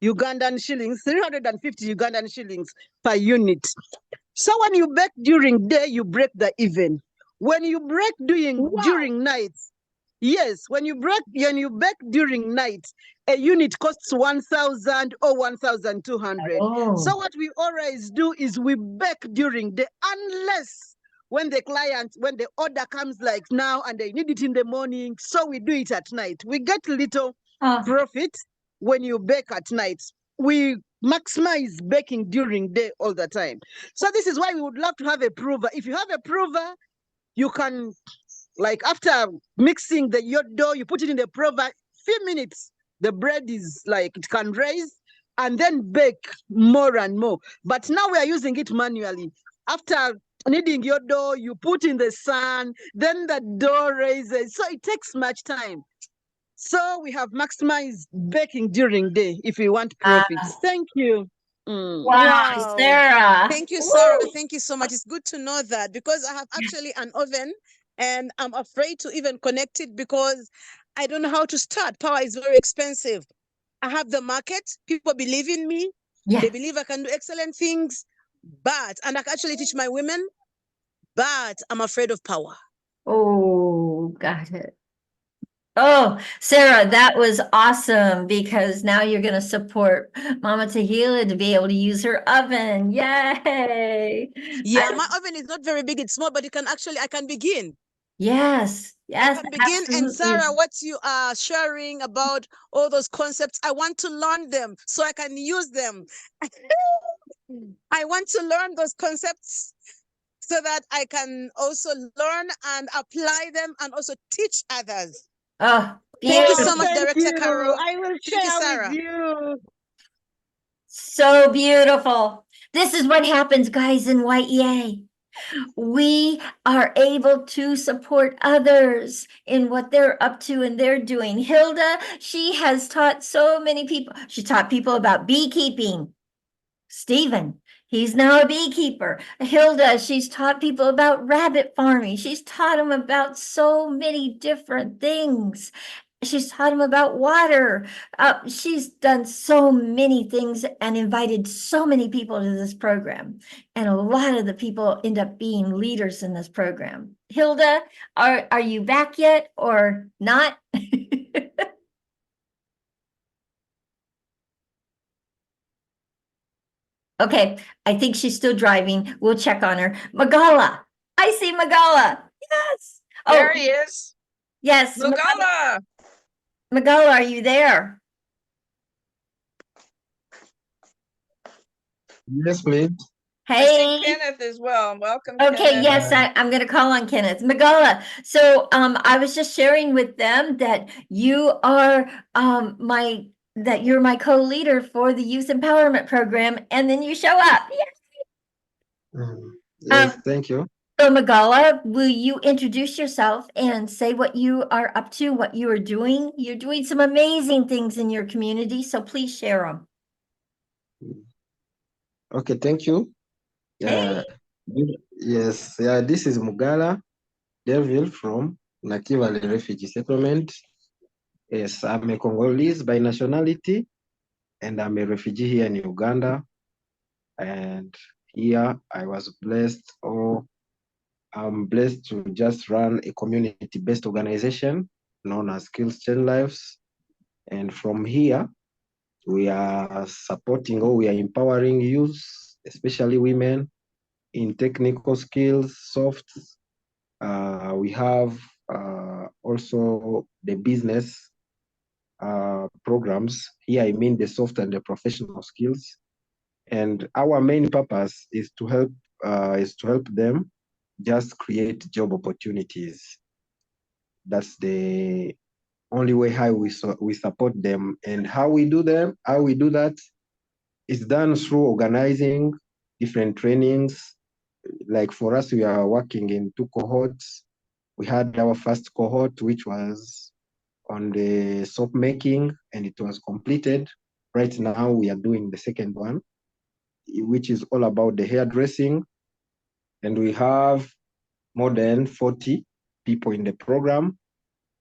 Ugandan shillings, 350 Ugandan shillings per unit. So when you bake during day, you break the even. When you break during night, yes, when you bake during night, a unit costs 1,000 or 1,200. Oh. So what we always do is we bake during the, unless when the order comes like now and they need it in the morning, so we do it at night. We get little profit when you bake at night. We maximize baking during day all the time. So this is why we would love to have a prover. If you have a prover, you can, like, after mixing your dough, you put it in the prover, few minutes, the bread is like, it can raise and then bake more and more. But now we are using it manually. After kneading your dough, you put in the sun, then the dough raises. So it takes much time. So we have maximized baking during day if we want profits. Thank you. Wow, Sarah. Thank you, Sarah. Woo! Thank you so much. It's good to know that, because I have actually an oven and I'm afraid to even connect it because I don't know how to start. Power is very expensive. I have the market. People believe in me. Yeah. They believe I can do excellent things, and I can actually teach my women, but I'm afraid of power. Oh, got it. Oh, Sarah, that was awesome because now you're going to support Mama Tehila to be able to use her oven. Yay. Yeah, my oven is not very big. It's small, but I can begin. Yes, yes, I can begin. And absolutely. Sarah, what you are sharing about all those concepts, I want to learn them so I can use them. I want to learn those concepts so that I can also learn and apply them and also teach others. Oh, Thank you so beautiful. much, Thank Director you. Carol. I will Thank you, share Sarah. with you. So beautiful. This is what happens, guys, in Y.E.A. We are able to support others in what they're up to and they're doing. Hilda, she has taught so many people. She taught people about beekeeping. Stephen, he's now a beekeeper. Hilda, she's taught people about rabbit farming. She's taught them about so many different things. She's taught him about water. She's done so many things and invited so many people to this program. And a lot of the people end up being leaders in this program. Hilda, are you back yet or not? Okay, I think she's still driving. We'll check on her. Magala, I see Magala. Yes. There he is. Yes. Magala. Magala, are you there? Yes, please. I see Hey. Kenneth as well. Welcome, Okay, Kenneth. yes, I'm going to call on Kenneth. Magala, so I was just sharing with them that you are that you're my co-leader for the youth empowerment program, and then you show up. Yes, thank you. So Magala, will you introduce yourself and say what you are up to, what you are doing? You're doing some amazing things in your community, so please share them. Okay, thank you. Hey. Yes, yeah, this is Mugala Devil from Nakivale Refugee Settlement. Yes, I'm a Congolese by nationality, and I'm a refugee here in Uganda. And here I was blessed, or I'm blessed to just run a community-based organization known as Skills Change Lives. And from here, we are supporting or we are empowering youth, especially women, in technical skills, soft. We have also the business programs. Here I mean the soft and the professional skills. And our main purpose is to help them just create job opportunities. That's the only way how we support them. And how we do that is done through organizing different trainings. Like for us, we are working in 2 cohorts. We had our first cohort, which was on the soap making, and it was completed. Right now, we are doing the second one, which is all about the hairdressing. And we have more than 40 people in the program.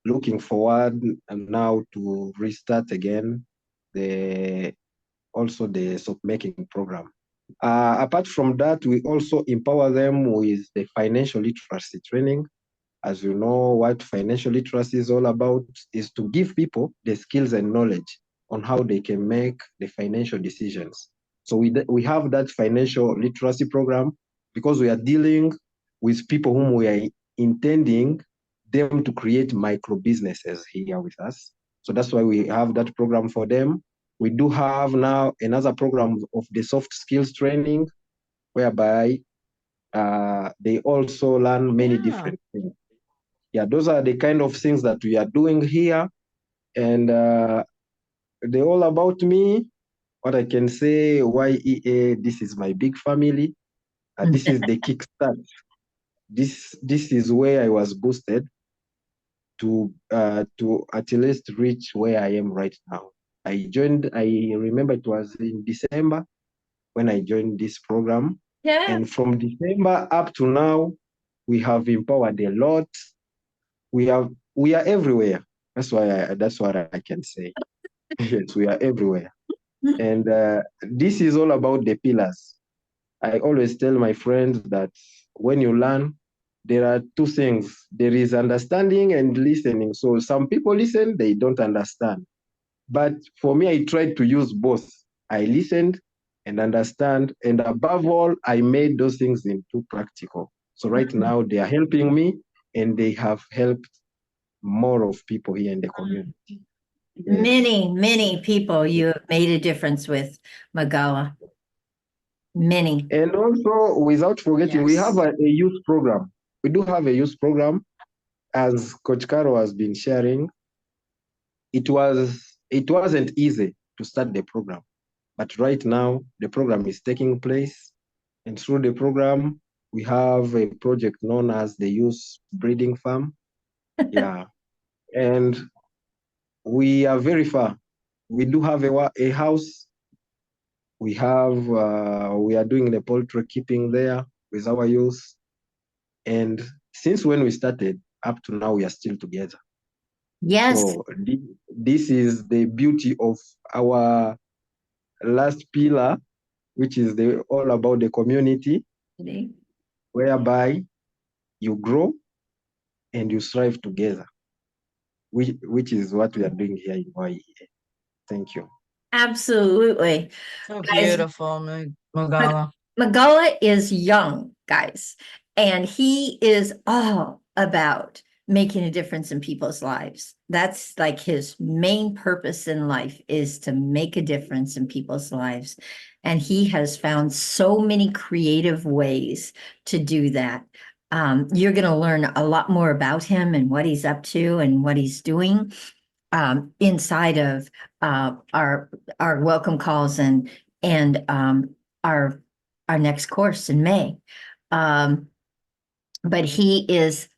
Looking forward now to restart again also the soap making program. Apart from that, we also empower them with the financial literacy training. As you know, what financial literacy is all about is to give people the skills and knowledge on how they can make the financial decisions. So we have that financial literacy program because we are dealing with people whom we are intending them to create micro businesses here with us. So that's why we have that program for them. We do have now another program of the soft skills training, whereby they also learn many different things. Yeah, those are the kind of things that we are doing here. And they're all about me. What I can say, Y.E.A, this is my big family. This is the kickstart. This is where I was boosted to at least reach where I am right now. I remember it was in December when I joined this program. Yeah. And from December up to now, we have empowered a lot. We are everywhere. That's what I can say. Yes, we are everywhere. And this is all about the pillars. I always tell my friends that when you learn, there are two things. There is understanding and listening. So some people listen, they don't understand. But for me, I tried to use both. I listened and understand. And above all, I made those things into practical. So right now they are helping me and they have helped more of people here in the community. Yes. Many people you have made a difference with, Magala. Many. And also, without forgetting, we Yes. have a youth program. We do have a youth program, as Coach Caro has been sharing. It wasn't easy to start the program, but right now the program is taking place, and through the program we have a project known as the Youth Breeding Farm. Yeah, and we are very far. We do have a house. We are doing the poultry keeping there with our youth. And since when we started up to now, we are still together. Yes. So this is the beauty of our last pillar, which is all about the community, whereby you grow and you strive together, which is what we are doing here in Y.E.A. Thank you. Absolutely. So Guys, beautiful, Magala. Magala is young, guys, and he is all about making a difference in people's lives. That's like his main purpose in life, is to make a difference in people's lives. And he has found so many creative ways to do that. You're going to learn a lot more about him and what he's up to and what he's doing inside of our welcome calls and our next course in May. But he's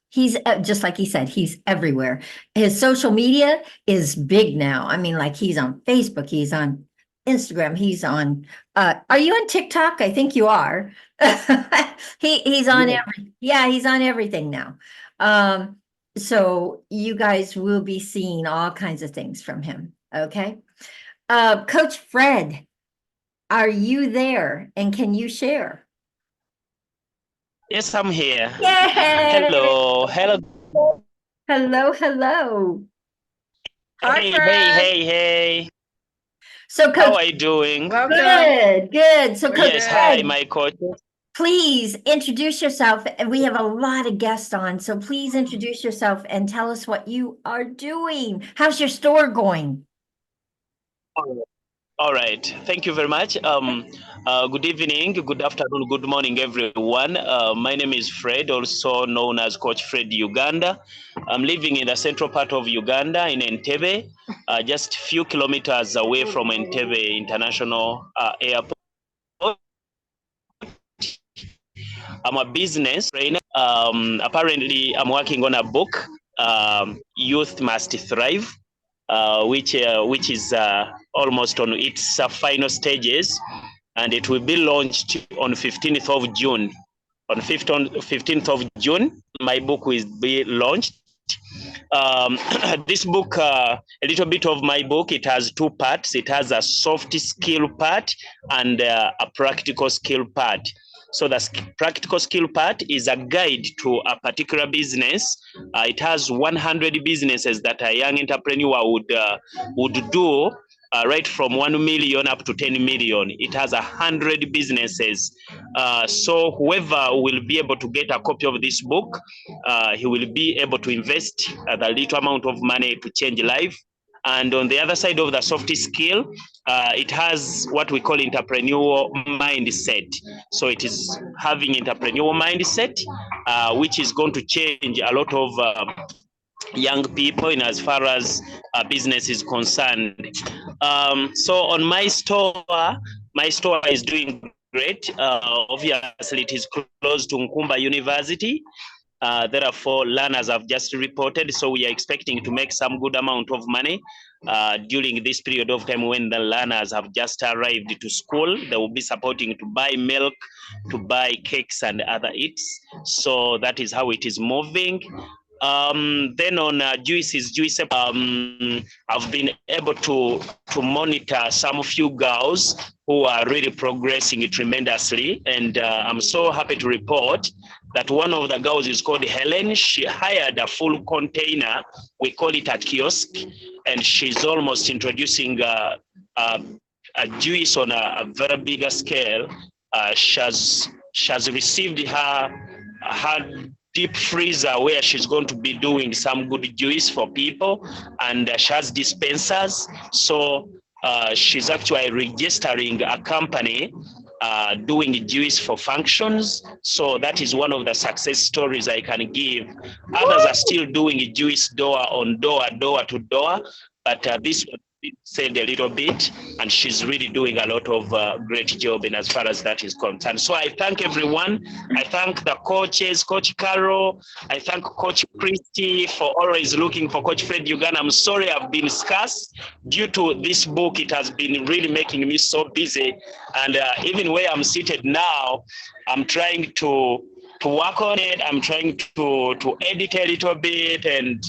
just like he said, he's everywhere. His social media is big now. I mean, like, he's on Facebook, he's on Instagram, he's on, are you on TikTok? I think you are. He's on he's on everything now. So you guys will be seeing all kinds of things from him. Okay. Coach Fred, are you there and can you share? Yes, I'm here. Yay! Hello. Hello. Hi, Hey, Fred. hey. So, Coach, how are you doing? Welcome. Good. So, Coach Yes, hi, Fred, my coach. please introduce yourself. And we have a lot of guests on, so please introduce yourself and tell us what you are doing. How's your store going? All right. Thank you very much. Good evening, good afternoon, good morning, everyone. My name is Fred, also known as Coach Fred Uganda. I'm living in the central part of Uganda in Entebbe, just a few kilometers away from Entebbe International Airport. I'm a business trainer. Apparently, I'm working on a book, Youth Must Thrive, which is almost on its final stages, and it will be launched on 15th of June. On 15th of June, my book will be launched. This book, a little bit of my book, it has two parts. It has a soft skill part and a practical skill part. So the practical skill part is a guide to a particular business. It has 100 businesses that a young entrepreneur would do, right from 1 million up to 10 million. It has 100 businesses. So whoever will be able to get a copy of this book, he will be able to invest the little amount of money to change life. And on the other side of the soft skill, it has what we call entrepreneurial mindset. So it is having entrepreneurial mindset, which is going to change a lot of young people in as far as business is concerned. So on my store is doing great. Obviously, it is close to Nkumba University. Therefore, learners have just reported, so we are expecting to make some good amount of money during this period of time when the learners have just arrived to school. They will be supporting to buy milk, to buy cakes and other eats. So that is how it is moving. Then on juices, I've been able to monitor some few girls who are really progressing tremendously, and I'm so happy to report that one of the girls is called Helen. She hired a full container, we call it a kiosk, and she's almost introducing a juice on a very bigger scale. She has received her deep freezer where she's going to be doing some good juice for people, and she has dispensers. So she's actually registering a company doing juice for functions. So that is one of the success stories I can give. Others are still doing juice door to door, but this one said a little bit, and she's really doing a lot of great job in as far as that is concerned. So I thank everyone. I thank the coaches, Coach Carol. I thank Coach Christy for always looking for Coach Fred Uganda. I'm sorry I've been scarce due to this book. It has been really making me so busy, and even where I'm seated now, I'm trying to work on it. I'm trying to edit a little bit and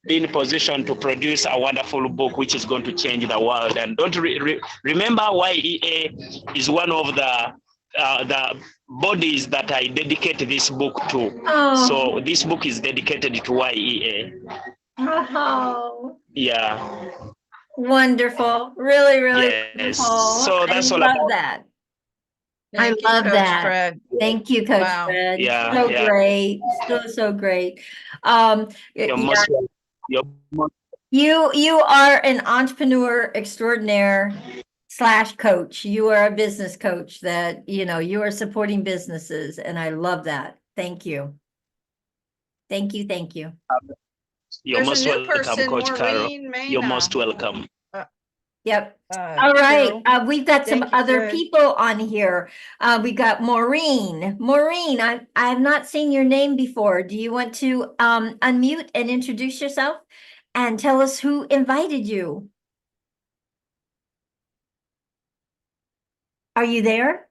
be in position to produce a wonderful book which is going to change the world. And don't remember, Y.E.A is one of the bodies that I dedicate this book to. Oh. So this book is dedicated to Y.E.A. Oh. Yeah. Wonderful. Really, really Yes. wonderful. So that's I all love about that. Thank you, love Coach that. Fred. Thank you, Coach Wow. Fred. Yeah, So yeah. great. So great. You're Yeah, most welcome. You're most you are an entrepreneur extraordinaire / coach. You are a business coach that, you are supporting businesses, and I love that. Thank you. Thank you. Thank you. You're There's most a new welcome, person, Coach Carol. Maureen Maina. You're most welcome. Yep. All right. Carol, We've got some thank you, other Fred. people on here. We got Maureen. Maureen, I have not seen your name before. Do you want to unmute and introduce yourself and tell us who invited you? Are you there?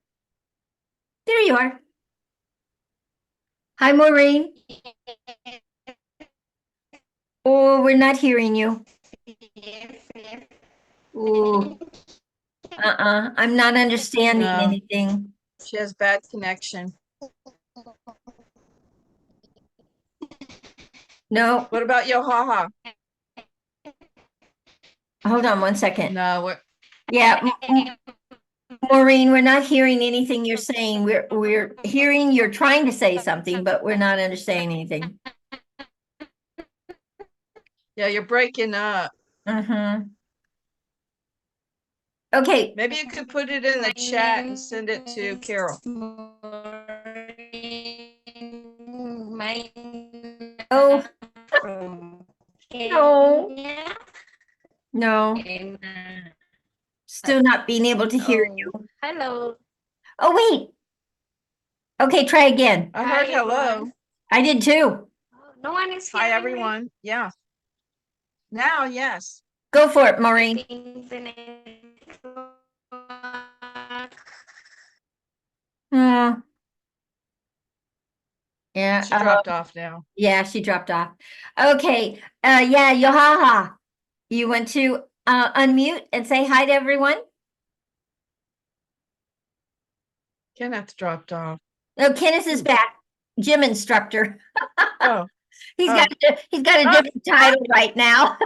There you are. Hi, Maureen. Oh, we're not hearing you. Ooh. I'm not understanding No. anything. She has bad connection. No. What about Yohaha? Hold on one second. No. Yeah, Maureen, we're not hearing anything you're saying. We're hearing you're trying to say something, but we're not understanding anything. Yeah, you're breaking up. Mm-hmm. Okay. Maybe you could put it in the chat and send it to Carol. Oh. No. Still not being able to hear you. Hello. Oh, wait. Okay, try again. I heard hello. I did too. No one is Hi, hearing me. everyone. Yeah. Now, yes. Go for it, Maureen. I think the network. Yeah. She dropped off now. Yeah, she dropped off. Okay. Yeah, Yohaha, you want to unmute and say hi to everyone? Kenneth dropped off. No, Kenneth is back. Gym instructor. Oh. He's got a different title right now.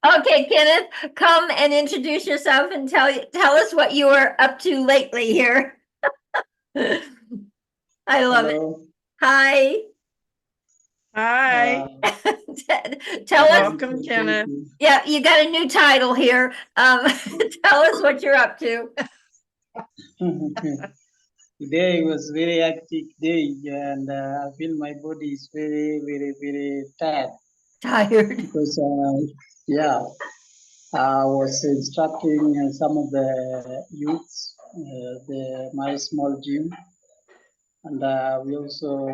Okay, Kenneth, come and introduce yourself and tell us what you are up to lately here. I love it. Hi. Hi. Tell us. Welcome, Kenneth. Yeah, you got a new title here. Tell us what you're up to. Today was very hectic day, and I feel my body is very, very, very tired. Tired. Because yeah, I was instructing some of the youths, my small gym, and we also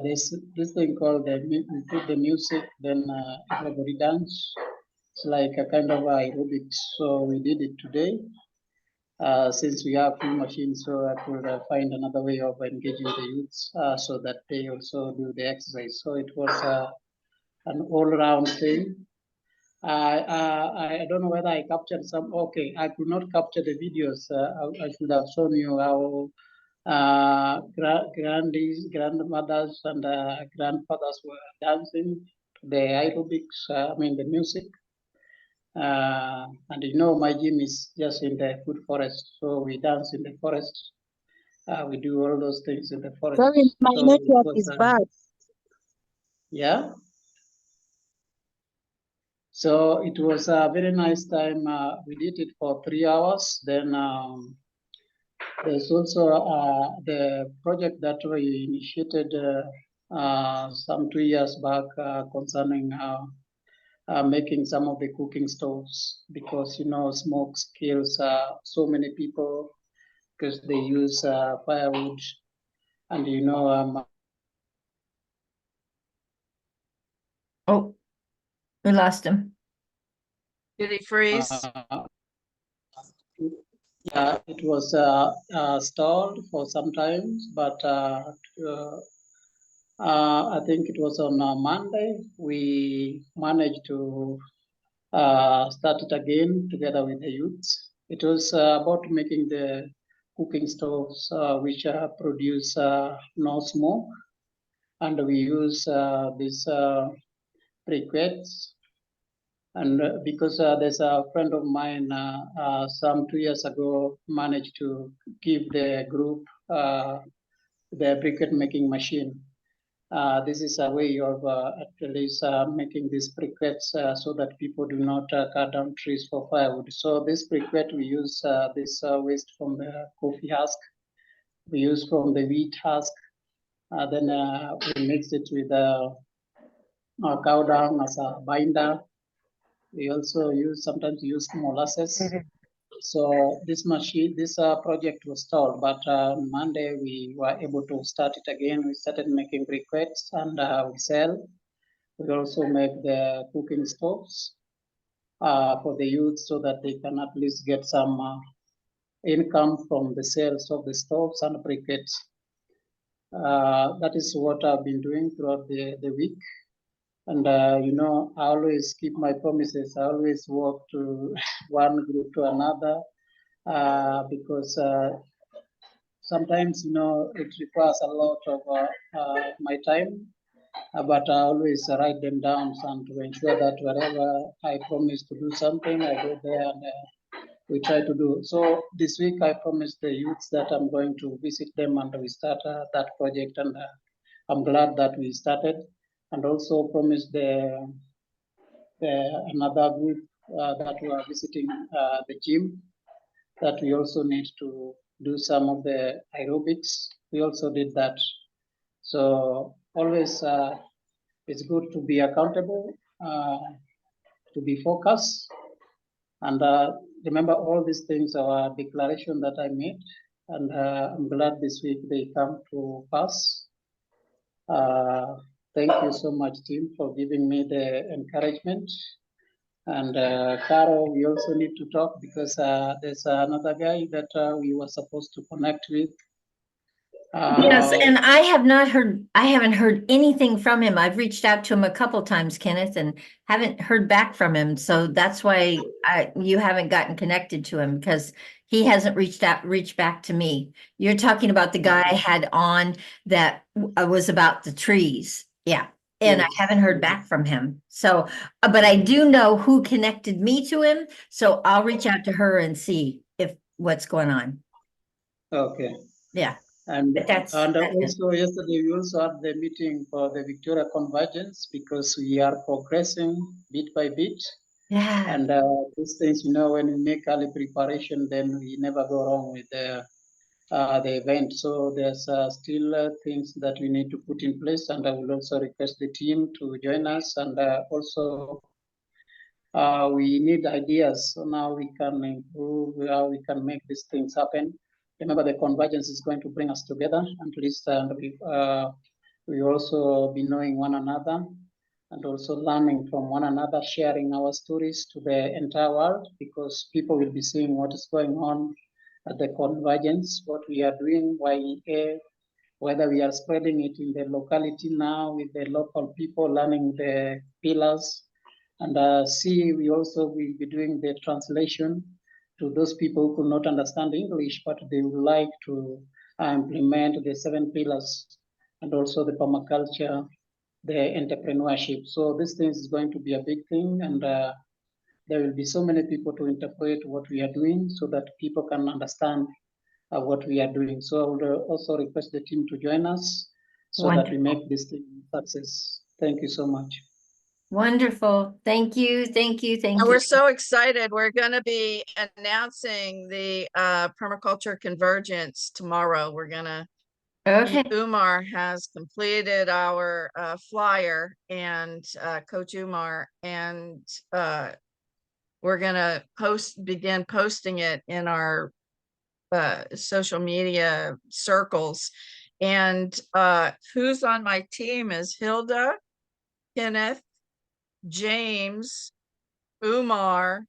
this thing called we put the music, then everybody dance. It's like a kind of aerobics. So we did it today. Since we have few machines, so I could find another way of engaging the youths so that they also do the exercise. So it was an all-round thing. I don't know whether I captured some. Okay, I could not capture the videos. I should have shown you how grandmothers and grandfathers were dancing the aerobics. I mean the music. And you know, my gym is just in the food forest, so we dance in the forest. We do all those things in the forest. Sorry, my So network was, is bad. yeah. So it was a very nice time. We did it for 3 hours. Then there's also the project that we initiated some 2 years back concerning making some of the cooking stoves, because you know smoke kills so many people because they use firewood, and you know Oh, we lost him. Did he freeze? yeah, it was stalled for some time, but I think it was on Monday we managed to start it again together with the youths. It was about making the cooking stoves which produce no smoke, and we use these briquettes. And because there's a friend of mine some 2 years ago managed to give the group the briquette making machine. This is a way of at least making these briquettes so that people do not cut down trees for firewood. So this briquette, we use this waste from the coffee husk. We use from the wheat husk. Then we mix it with cow dung as a binder. We also sometimes use molasses. So this machine, this project was stalled, but Monday we were able to start it again. We started making briquettes and we sell. We also make the cooking stoves for the youth so that they can at least get some income from the sales of the stoves and briquettes. That is what I've been doing throughout the week. And you know, I always keep my promises. I always walk to one group to another because sometimes, you know, it requires a lot of my time, but I always write them down and to ensure that wherever I promise to do something, I go there and we try to do. So this week I promised the youths that I'm going to visit them and we start that project, and I'm glad that we started, and also promised another group that were visiting the gym that we also need to do some of the aerobics. We also did that. So always it's good to be accountable, to be focused, and remember all these things are a declaration that I made, and I'm glad this week they come to pass. Thank you so much, team, for giving me the encouragement. And Carol, we also need to talk because there's another guy that we were supposed to connect with. Yes, and I haven't heard anything from him. I've reached out to him a couple times, Kenneth, and haven't heard back from him. So that's why you haven't gotten connected to him, because he hasn't reached back to me. You're talking about the guy I had on that was about the trees. Yeah. And I haven't heard back from him. So, but I do know who connected me to him. So I'll reach out to her and see what's going on. Okay. Yeah. And That's also yesterday we also had the meeting for the Victoria Convergence because we are progressing bit by bit. Yeah. And these things, when we make early preparation, then we never go wrong with the event. So there's still things that we need to put in place, and I will also request the team to join us. And also we need ideas so now we can improve how we can make these things happen. Remember, the convergence is going to bring us together, at least, and we also be knowing one another and also learning from one another, sharing our stories to the entire world, because people will be seeing what is going on at the convergence, what we are doing, Y.E.A, whether we are spreading it in the locality now with the local people learning the pillars. And we also will be doing the translation to those people who could not understand English, but they would like to implement the 7 pillars and also the permaculture, the entrepreneurship. So this thing is going to be a big thing, and there will be so many people to interpret what we are doing so that people can understand what we are doing. So I would also request the team to join us so that we make this thing a success. Thank you so much. Wonderful. Thank you. Thank you. Thank And you. we're so excited. We're going to be announcing the permaculture convergence tomorrow. We're going to Umar has completed our flyer, and Coach Umar, and we're going to begin posting it in our social media circles. And who's on my team is Hilda, Kenneth, James, Umar,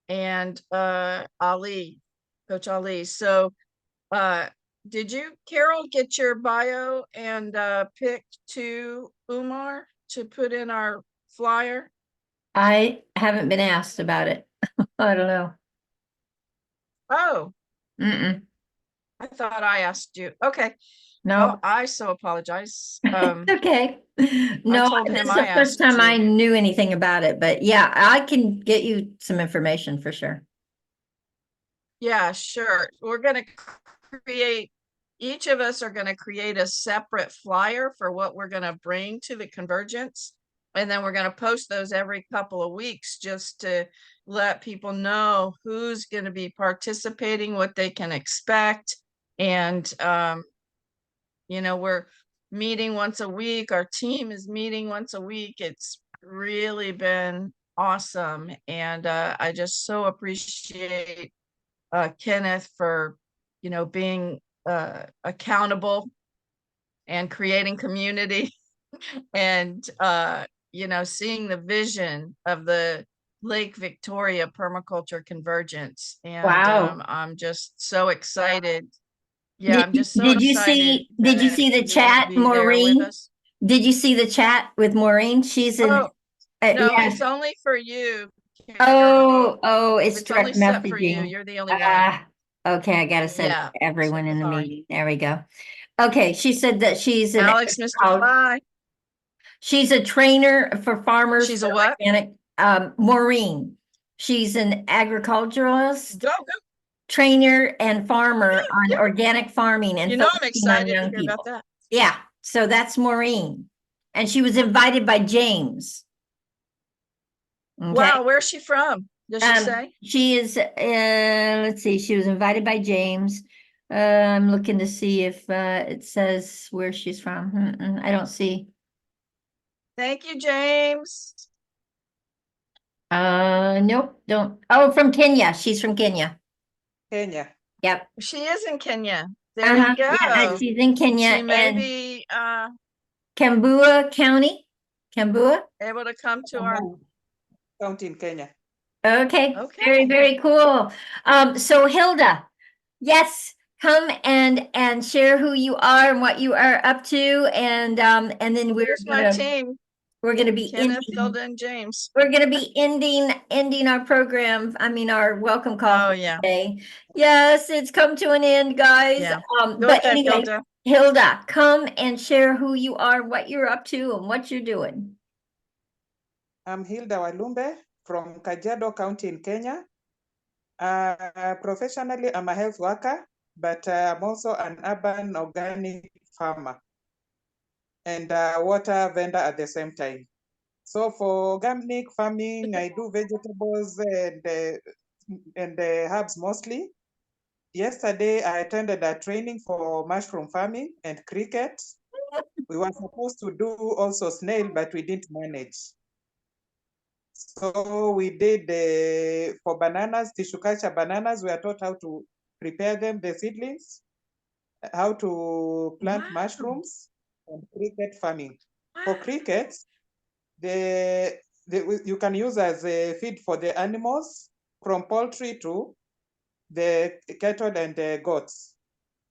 and Ali, Coach Ali. So did you, Carol, get your bio and pick to Umar to put in our flyer? I haven't been asked about it. I don't know. Oh. Mm-mm. I thought I asked you. Okay. No. Oh, I so apologize. Okay. No, I told him this is I the first asked time you. I knew anything about it, but yeah, I can get you some information for sure. Yeah, sure. We're going to create, each of us are going to create a separate flyer for what we're going to bring to the convergence. And then we're going to post those every couple of weeks just to let people know who's going to be participating, what they can expect. And, we're meeting once a week. Our team is meeting once a week. It's really been awesome. And I just so appreciate Kenneth for, being accountable and creating community and, seeing the vision of the Lake Victoria permaculture convergence. And Wow. I'm just so excited. Yeah, I'm just so Did you excited. did you see the chat, Maureen? Did you see the chat with Maureen? She's in. No, yes. it's only for you. Oh, it's direct only set for you. messaging. You're the only one. Okay, I gotta send it Yeah, to everyone in the sorry. meeting. There we go. Okay, she said that she's an Alex, Mr. Fly. She's a trainer for farmers. She's a what? Organic, Maureen. She's an agriculturalist, Go. trainer, and farmer on organic farming and I'm focusing on excited to young hear people. about that. Yeah, so that's Maureen, and she was invited by James. Okay. Wow, where's she from? Does she say? She is. Let's see. She was invited by James. I'm looking to see if it says where she's from. I don't see. Thank you, James. Nope, don't. Oh, from Kenya. She's from Kenya. Kenya. Yep. She is in Kenya. There you go. Yeah, she's in Kenya. She may and be Kambua County? Kambua? Able to come to our, County in Kenya. Okay, Okay. very, very cool. So Hilda, yes, come and share who you are and what you are up to, and then here's my team. we're gonna be Kenneth, ending. Hilda, and James. We're gonna be ending our program. I mean, our welcome call Oh, for yeah. today. Yes, it's come to an end, guys. Yeah. Go But ahead, anyway, Hilda. Hilda, come and share who you are, what you're up to, and what you're doing. I'm Hilda Walumbe from Kajiado County in Kenya. Professionally, I'm a health worker, but I'm also an urban organic farmer and a water vendor at the same time. So for organic farming, I do vegetables and herbs mostly. Yesterday, I attended a training for mushroom farming and cricket. We were supposed to do also snail, but we didn't manage. So we did for bananas, tissue culture bananas, we are taught how to prepare them, the seedlings, how to plant mushrooms, and cricket farming. For crickets, you can use as a feed for the animals, from poultry to the cattle and the goats.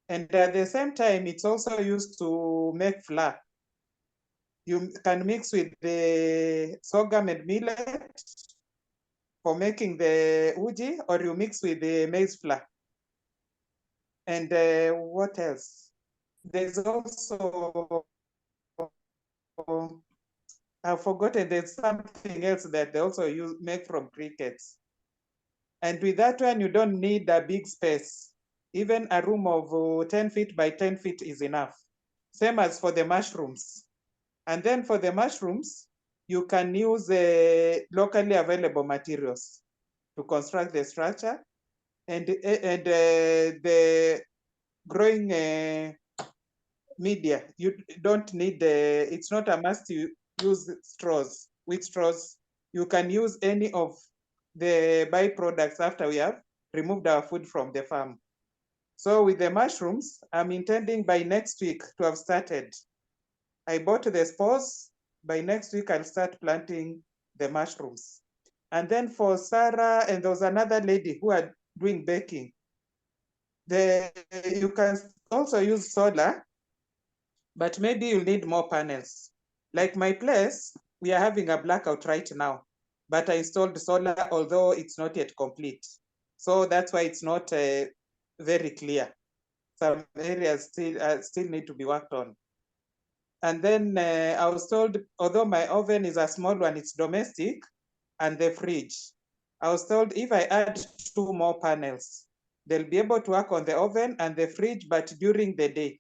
And at the same time, it's also used to make flour. You can mix with the sorghum and millet for making the uji, or you mix with the maize flour. And what else? There's also, I've forgotten, there's something else that they also make from crickets. And with that one, you don't need a big space. Even a room of 10 feet by 10 feet is enough. Same as for the mushrooms. And then for the mushrooms, you can use locally available materials to construct the structure. And the growing media, you don't need, it's not a must to use straws. With straws, you can use any of the byproducts after we have removed our food from the farm. So with the mushrooms, I'm intending by next week to have started. I bought the spores. By next week, I'll start planting the mushrooms. And then for Sarah, and there was another lady who are doing baking. You can also use solar, but maybe you'll need more panels. Like my place, we are having a blackout right now, but I installed solar, although it's not yet complete. So that's why it's not very clear. Some areas still need to be worked on. And then I was told, although my oven is a small one, it's domestic, and the fridge. I was told if I add 2 more panels, they'll be able to work on the oven and the fridge, but during the day,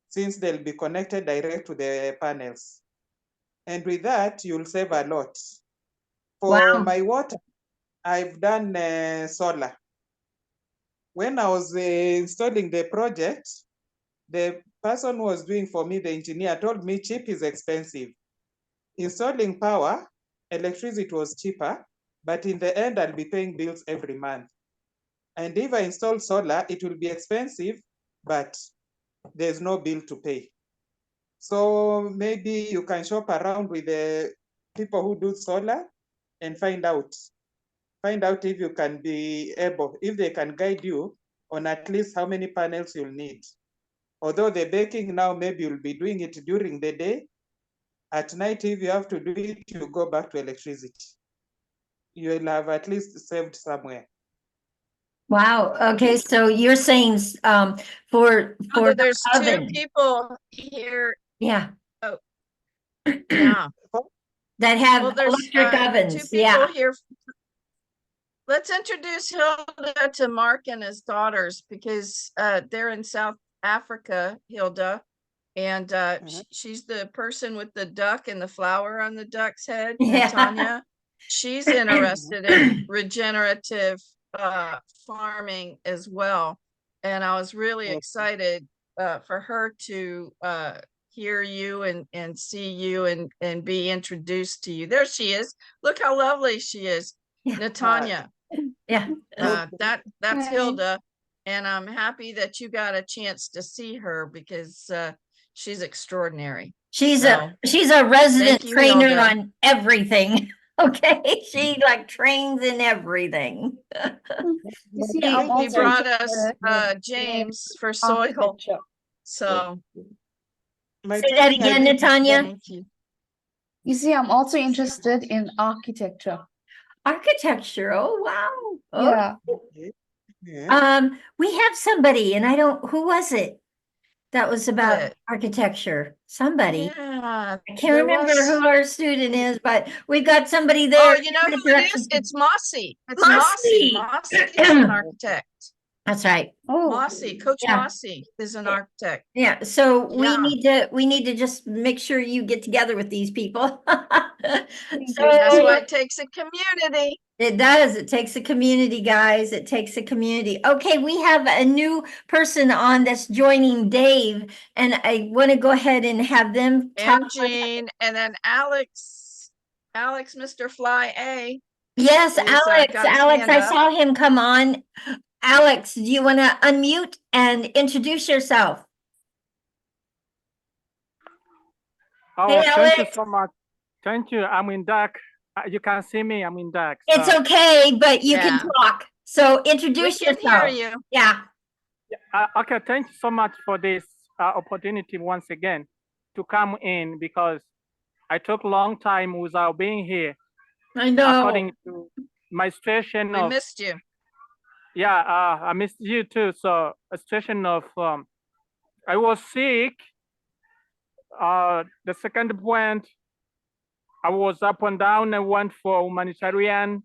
since they'll be connected direct to the panels. And with that, you'll save a lot. For my water, I've done solar. When I was installing the project, the person who was doing for me, the engineer, told me cheap is expensive. Installing power, electricity was cheaper, but in the end, I'll be paying bills every month. And if I install solar, it will be expensive, but there's no bill to pay. So maybe you can shop around with the people who do solar and find out if you can be able, if they can guide you on at least how many panels you'll need. Although the baking now, maybe you'll be doing it during the day. At night, if you have to do it, you go back to electricity. You'll have at least saved somewhere. Wow. Okay, so you're saying for Hilda, there's oven. 2 people here. Yeah. Oh, yeah. That have Well, there's electric 2 ovens. people Yeah. here. Let's introduce Hilda to Mark and his daughters, because they're in South Africa, Hilda. And she's the person with the duck and the flower on the duck's head, Yeah. Natanya. She's interested in regenerative farming as well. And I was really excited for her to hear you and see you and be introduced to you. There she is. Look how lovely she is. Natanya. Yeah. That's Hilda. And I'm happy that you got a chance to see her, because She's extraordinary. She's So, a resident thank you, trainer Hilda. on everything. Okay, she like trains in everything. You see, He, I'm he also brought us interested in James for soil. architecture. So My Say that training I again, did Natanya. thank you. You see, I'm also interested in architecture. Architecture. Oh wow. Yeah. Okay. Yeah. We have somebody, and I don't. Who was it? That was about It. architecture. Somebody. Yeah, I can't there remember was. who our student is, but we've got somebody Oh, there. you know who Different it direction. is? It's Mossy. It's Mossy. Mossy. Mossy is an architect. That's right. Oh, Mossy, Coach Yeah. Mossy is an architect. Yeah, so Yeah. we need to just make sure you get together with these people. So That's why it takes a community. it does. It takes a community, guys. It takes a community. Okay, we have a new person on that's joining Dave, and I want to go ahead and have them talk. And Jean, and then Alex, Mr. Fly A. Yes, is, Alex. got his Alex, hand I up. saw him come on. Alex, do you want to unmute and introduce yourself? Oh, Hey, thank you Alex. so much. Thank you. I'm in dark. You can see me. I'm in dark. It's so- okay, but you can Yeah. talk. So introduce We can hear yourself. you. Yeah. Okay, thank you so much for this opportunity once again to come in, because I took a long time without being here. I know. According to my situation We of missed you. yeah, I missed you too. So a situation of I was sick. The second point, I was up and down. I went for humanitarian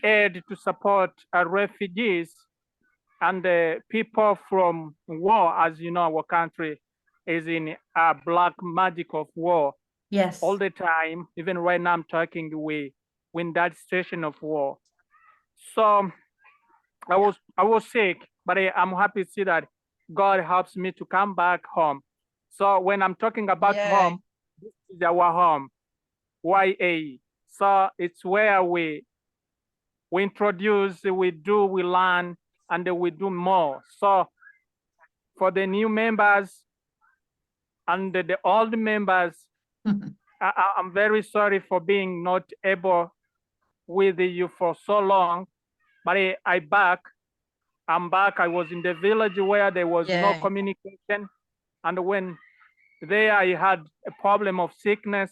aid to support refugees and the people from war. As you know, our country is in a black magic of war. Yes. All the time. Even right now, I'm talking. We in that situation of war. So I was sick, but I'm happy to see that God helps me to come back home. So when I'm talking about Yay. home, this is our home, Y.E.A. So it's where we introduce, we do, we learn, and we do more. So for the new members and the old members, I'm very sorry for being not able with you for so long, but I'm back. I was in the village where there was no Yay. communication. And when there I had a problem of sickness.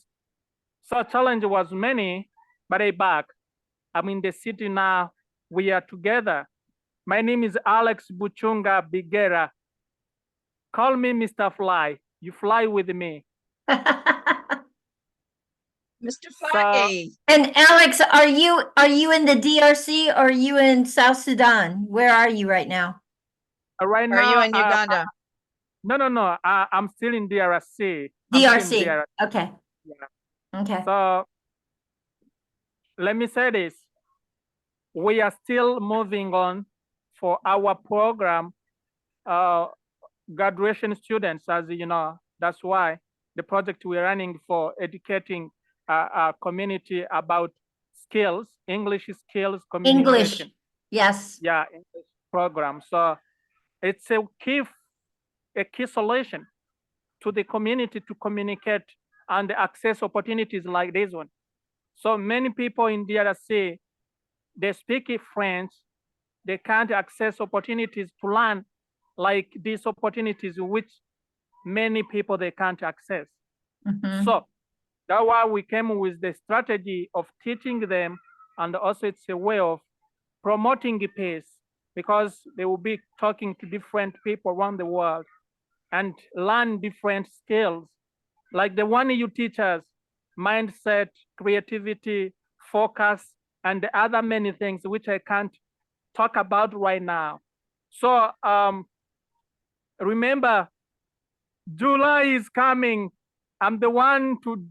So challenge was many, but I'm back. I'm in the city now. We are together. My name is Alex Buchunga Bigera. Call me Mr. Fly. You fly with me. Mr. Fly. And Alex, are you in the DRC or are you in South Sudan? Where are you right now? Right Are now, you in Uganda? No. I'm still in DRC. DRC. Okay. Yeah. Okay. So let me say this. We are still moving on for our program, graduation students, as you know. That's why the project we're running for educating our community about skills, English skills, communication. English. Yes. Yeah, English program. So it's a key solution to the community to communicate and access opportunities like this one. So many people in DRC, they speak French, they can't access opportunities to learn like these opportunities which many people they can't access. Mhm. So that's why we came with the strategy of teaching them, and also it's a way of promoting peace, because they will be talking to different people around the world and learn different skills, like the one you teach us, mindset, creativity, focus, and the other many things which I can't talk about right now. So remember, July is coming. I'm the one to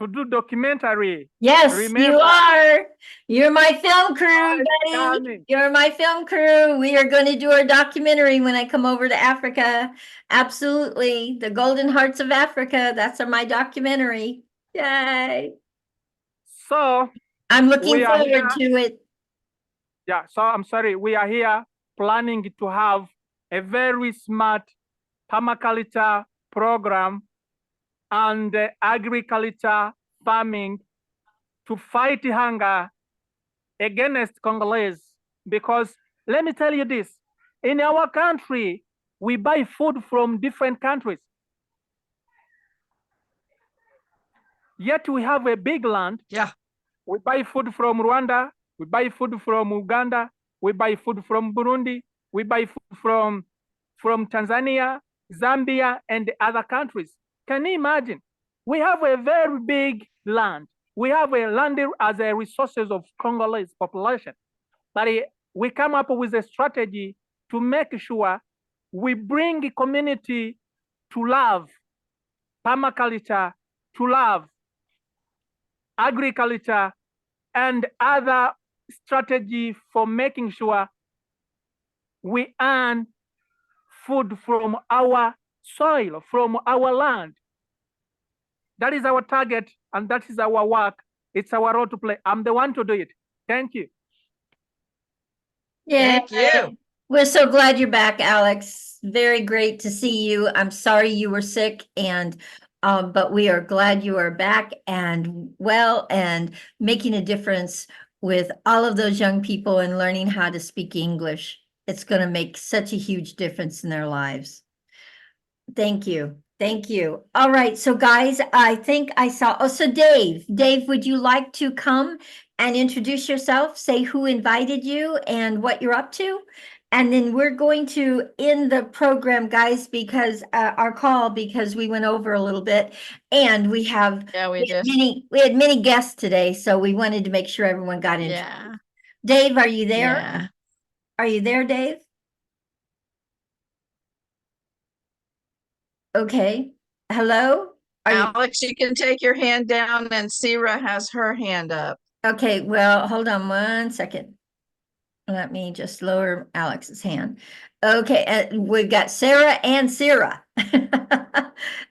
do documentary. Yes, Remember? you are. You're my film crew, buddy. coming. You're my film crew. We are going to do our documentary when I come over to Africa. Absolutely. The Golden Hearts of Africa. That's my documentary. Yay. So I'm looking we are forward here. to it. Yeah, so I'm sorry. We are here planning to have a very smart permaculture program and agriculture farming to fight hunger against Congolese. Because let me tell you this, in our country, we buy food from different countries. Yet we have a big land. Yeah. We buy food from Rwanda. We buy food from Uganda. We buy food from Burundi. We buy food from Tanzania, Zambia, and other countries. Can you imagine? We have a very big land. We have a land as a resources of Congolese population. But we come up with a strategy to make sure we bring the community to love permaculture, to love agriculture, and other strategy for making sure we earn food from our soil, from our land. That is our target, and that is our work. It's our role to play. I'm the one to do it. Thank you. Yeah. Thank you. We're so glad you're back, Alex. Very great to see you. I'm sorry you were sick, and but we are glad you are back and well and making a difference with all of those young people and learning how to speak English. It's going to make such a huge difference in their lives. Thank you. Thank you. All right. So guys, I think I saw, oh, so Dave, would you like to come and introduce yourself, say who invited you and what you're up to? And then we're going to end the program, guys, because our call, because we went over a little bit and we have we did. we had many guests today. So we wanted to make sure everyone got in. Yeah. Dave, are you there? Yeah. Are you there, Dave? Okay. Hello? Alex, you can take your hand down, and Sarah has her hand up. Okay, well, hold on 1 second. Let me just lower Alex's hand. Okay, we've got Sarah and Sarah.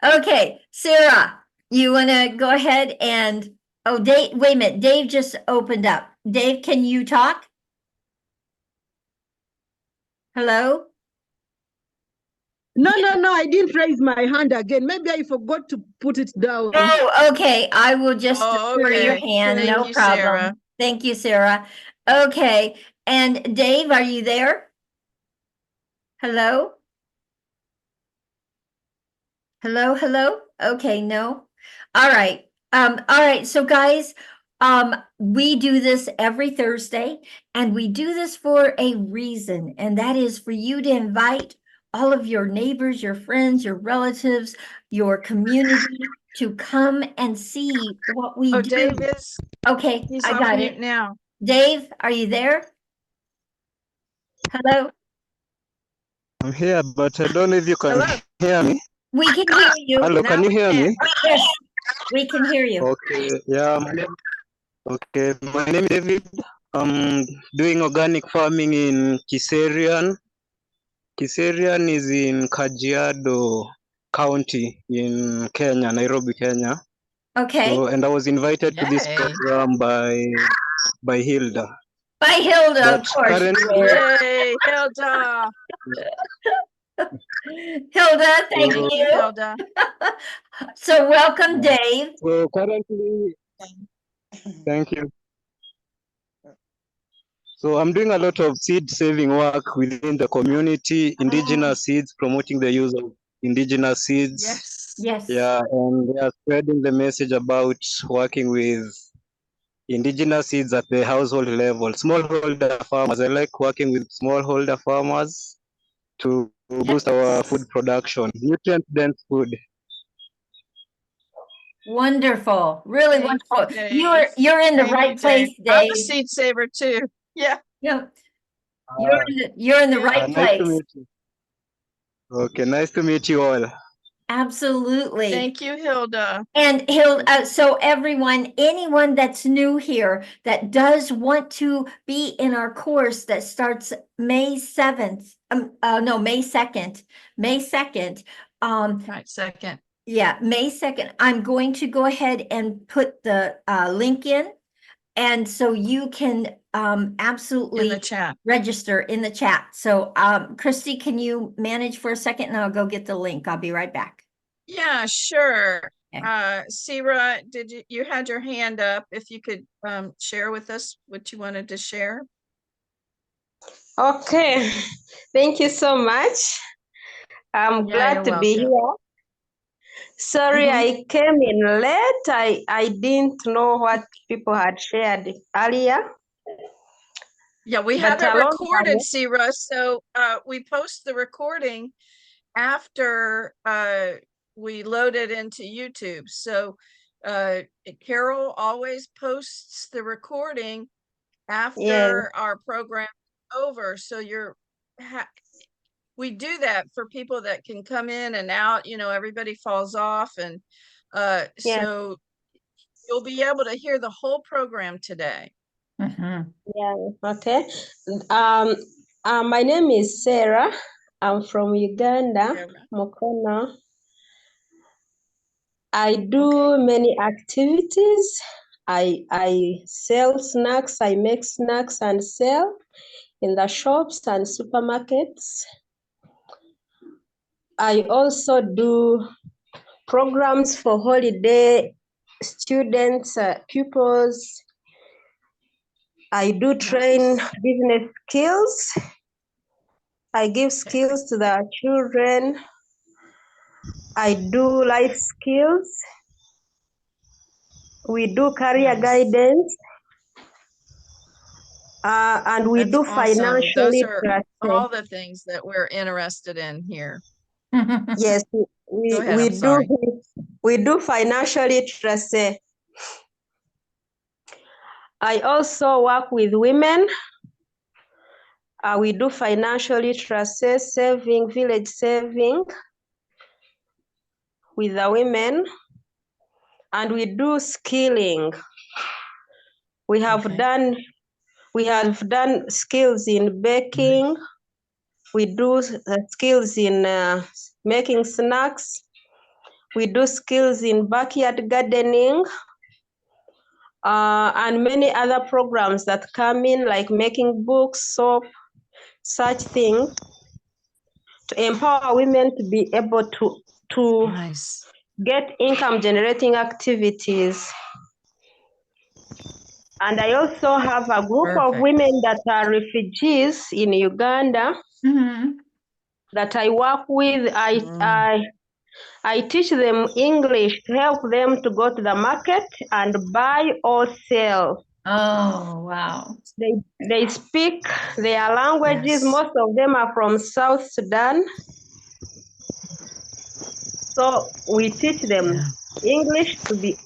Okay, Sarah, you want to go ahead and, oh, Dave, wait a minute, Dave just opened up. Dave, can you talk? Hello? No, I didn't raise my hand again. Maybe I forgot to put it down. Oh, okay. I will just defer your okay. hand. Thank No you, problem. Sarah. Thank you, Sarah. Okay. And Dave, are you there? Hello? Hello, hello? Okay, no. All right. All right. So guys, we do this every Thursday, and we do this for a reason, and that is for you to invite all of your neighbors, your friends, your relatives, your community to come and see what we do. Dave is. Okay, He's I off got mute it. now. Dave, are you there? Hello? I'm here, but I don't know if you can hear me. We can hear you. Hello, can you hear me? Yes, we can hear you. Okay, yeah. My name is David. I'm doing organic farming in Kiserian. Kiserian is in Kajiado County in Kenya, Nairobi, Kenya. Okay. So, and I was invited to this program by Hilda. By Hilda, But of course. currently, Yay, Hilda. Hilda, thank So- you. Hilda. So welcome, Dave. So currently, thank you. So I'm doing a lot of seed saving work within the community, indigenous seeds, promoting the use of indigenous seeds. Yes. Yes. Yeah, and they are spreading the message about working with indigenous seeds at the household level. Smallholder farmers, I like working with smallholder farmers to boost our food production, nutrient-dense food. Wonderful, really Thank wonderful. you, You're in the Thank right you, place, I'm a Dave. seed saver too. Yeah. Yeah. You're in the right Nice to place. meet you. Okay, nice to meet you all. Absolutely. Thank you, Hilda. And Hilda, so everyone, anyone that's new here that does want to be in our course that starts May 7th, no, May 2nd, May 2nd. Right, second. Yeah, May 2nd. I'm going to go ahead and put the link in. And so you can absolutely In the chat. register in the chat. So Christy, can you manage for a second and I'll go get the link. I'll be right back. Yeah, sure. Okay. Sira, you had your hand up. If you could share with us what you wanted to share. Okay, thank you so much. I'm Yeah, glad you're to be welcome. here. Sorry, I came in late. I didn't know what people had shared earlier. Yeah, we But have it along recorded, Sira. So we post the recording after we load it into YouTube. So Carol always posts the recording after our program is over. So we do that for people that can come in and out, everybody falls off. And so you'll be able to hear the whole program today. Yeah, okay. My name is Sarah. I'm from Uganda, Mukono. I do many activities. I sell snacks. I make snacks and sell in the shops and supermarkets. I also do programs for holiday students, pupils. I do train business skills. I give skills to the children. I do life skills. We do career guidance. And we That's do awesome. Those financial are literacy. all the things that we're interested in here. Yes, Go we, ahead, we I'm sorry. we do financial literacy. I also work with women. We do financial literacy, saving, village saving with the women. And we do skilling. We have done skills in baking. We do skills in making snacks. We do skills in backyard gardening. And many other programs that come in, like making books, soap, such things, to empower women to be able to get income generating activities. And I also have a group of women that are refugees in Uganda that I work with. I teach them English to help them to go to the market and buy or sell. Oh, wow. They speak their languages. Most of them are from South Sudan. So we teach them English to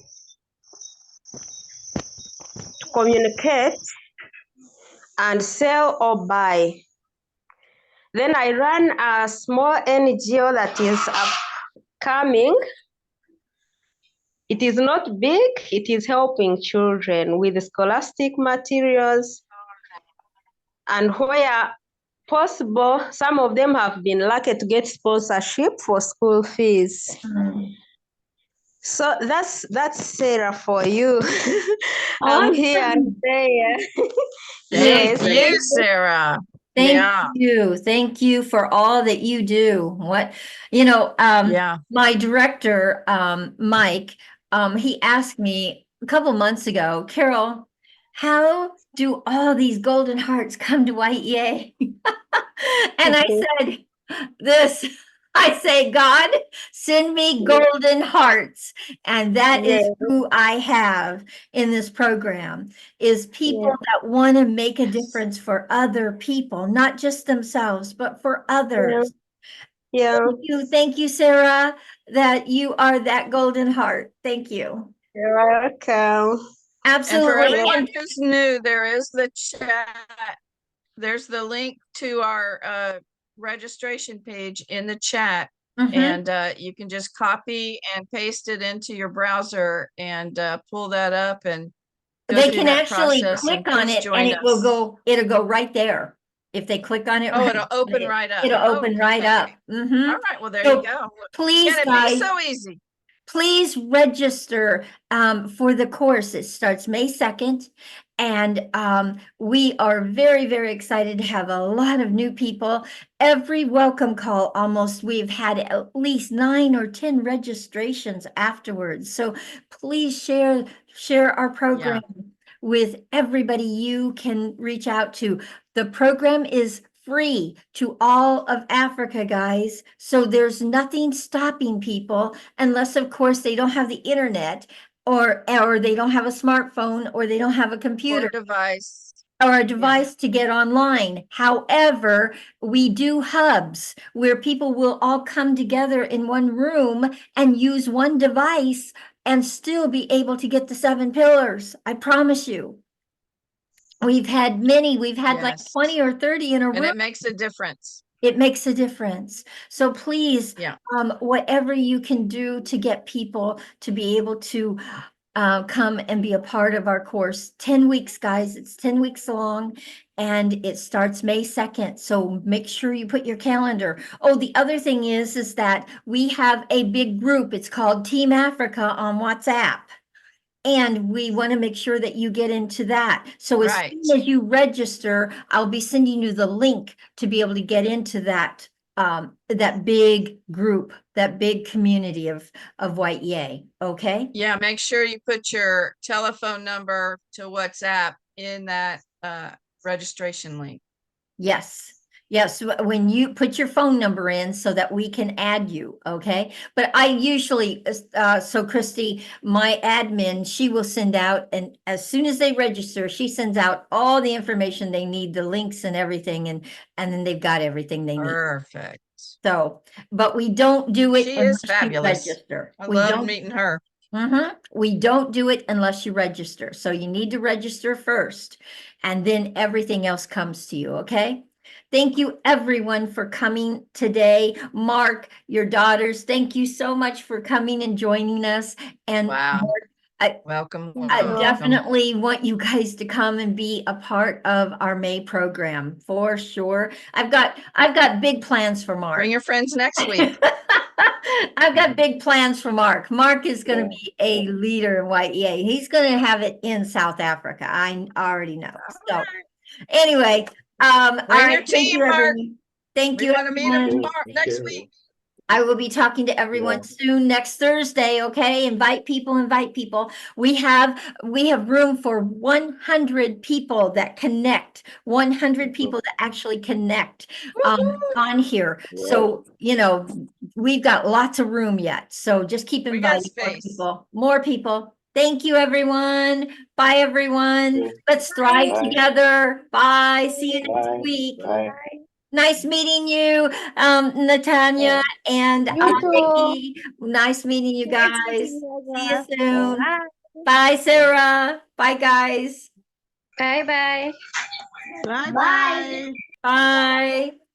communicate and sell or buy. Then I run a small NGO that is upcoming. It is not big, it is helping children with scholastic materials. And where possible, some of them have been lucky to get sponsorship for school fees. So that's Sarah for you. I'm here and there. Thank Yes, you, Sarah. Thank you for all that you do. My director, Mike, he asked me a couple months ago, Carol, how do all these golden hearts come to Y.E.A? And I said, I say, God, send me golden hearts. And that is who I have in this program, is people that want to make a difference for other people, not just themselves, but for others. Thank you, Sarah, that you are that golden heart. Thank you. You're welcome. Absolutely. And for everyone who's new, there is the chat. There's the link to our registration page in the chat. And you can just copy and paste it into your browser and pull that up and they can actually click on it and it'll go right there. If they click on it, it'll open right up. It'll open right up. All right, well, there you go. Please, Can it guys, be so easy? please register for the course. It starts May 2nd. And we are very, very excited to have a lot of new people. Every welcome call, almost, we've had at least 9 or 10 registrations afterwards. So please share our program with everybody you can reach out to. The program is free to all of Africa, guys. So there's nothing stopping people, unless, of course, they don't have the internet, or they don't have a smartphone, or they don't have a computer. Or device. Or a device to get online. However, we do hubs where people will all come together in one room and use one device and still be able to get the 7 pillars. I promise you. We've had like 20 or 30 in a room. And it makes a difference. It makes a difference. So please, whatever you can do to get people to be able to come and be a part of our course. 10 weeks, guys. It's 10 weeks long, and it starts May 2nd. So make sure you put your calendar. Oh, the other thing is that we have a big group. It's called Team Africa on WhatsApp. And we want to make sure that you get into that. So as soon as you register, I'll be sending you the link to be able to get into that that big group, that big community of Y.E.A. Okay. Yeah, make sure you put your telephone number to WhatsApp in that registration link. Yes. Yes, when you put your phone number in so that we can add you, okay? But I usually, so Christy, my admin, she will send out, and as soon as they register, she sends out all the information they need, the links and everything, and then they've got everything they need. Perfect. So, but we don't do it She unless is fabulous. you register. I love meeting her. We don't do it unless you register. So you need to register first, and then everything else comes to you, okay? Thank you, everyone, for coming today. Mark, your daughters, thank you so much for coming and joining us. And wow. Welcome. I definitely want you guys to come and be a part of our May program for sure. I've got big plans for Mark. Bring your friends next week. I've got big plans for Mark. Mark is going to be a leader in Y.E.A. He's going to have it in South Africa. I already know. So anyway, all right. Thank you, everyone. Thank you. We want to meet him tomorrow, next week. I will be talking to everyone soon next Thursday. Okay. Invite people, invite people. We have room for 100 people that connect, 100 people that actually connect on here. So, we've got lots of room yet. So just keep inviting more people. Thank you, everyone. Bye, everyone. Let's thrive together. Bye. See you next week. Bye. Nice meeting you, Natanya and Nikki. Nice meeting you guys. See you soon. Bye, Sarah. Bye, guys. Bye-bye. Bye-bye. Bye.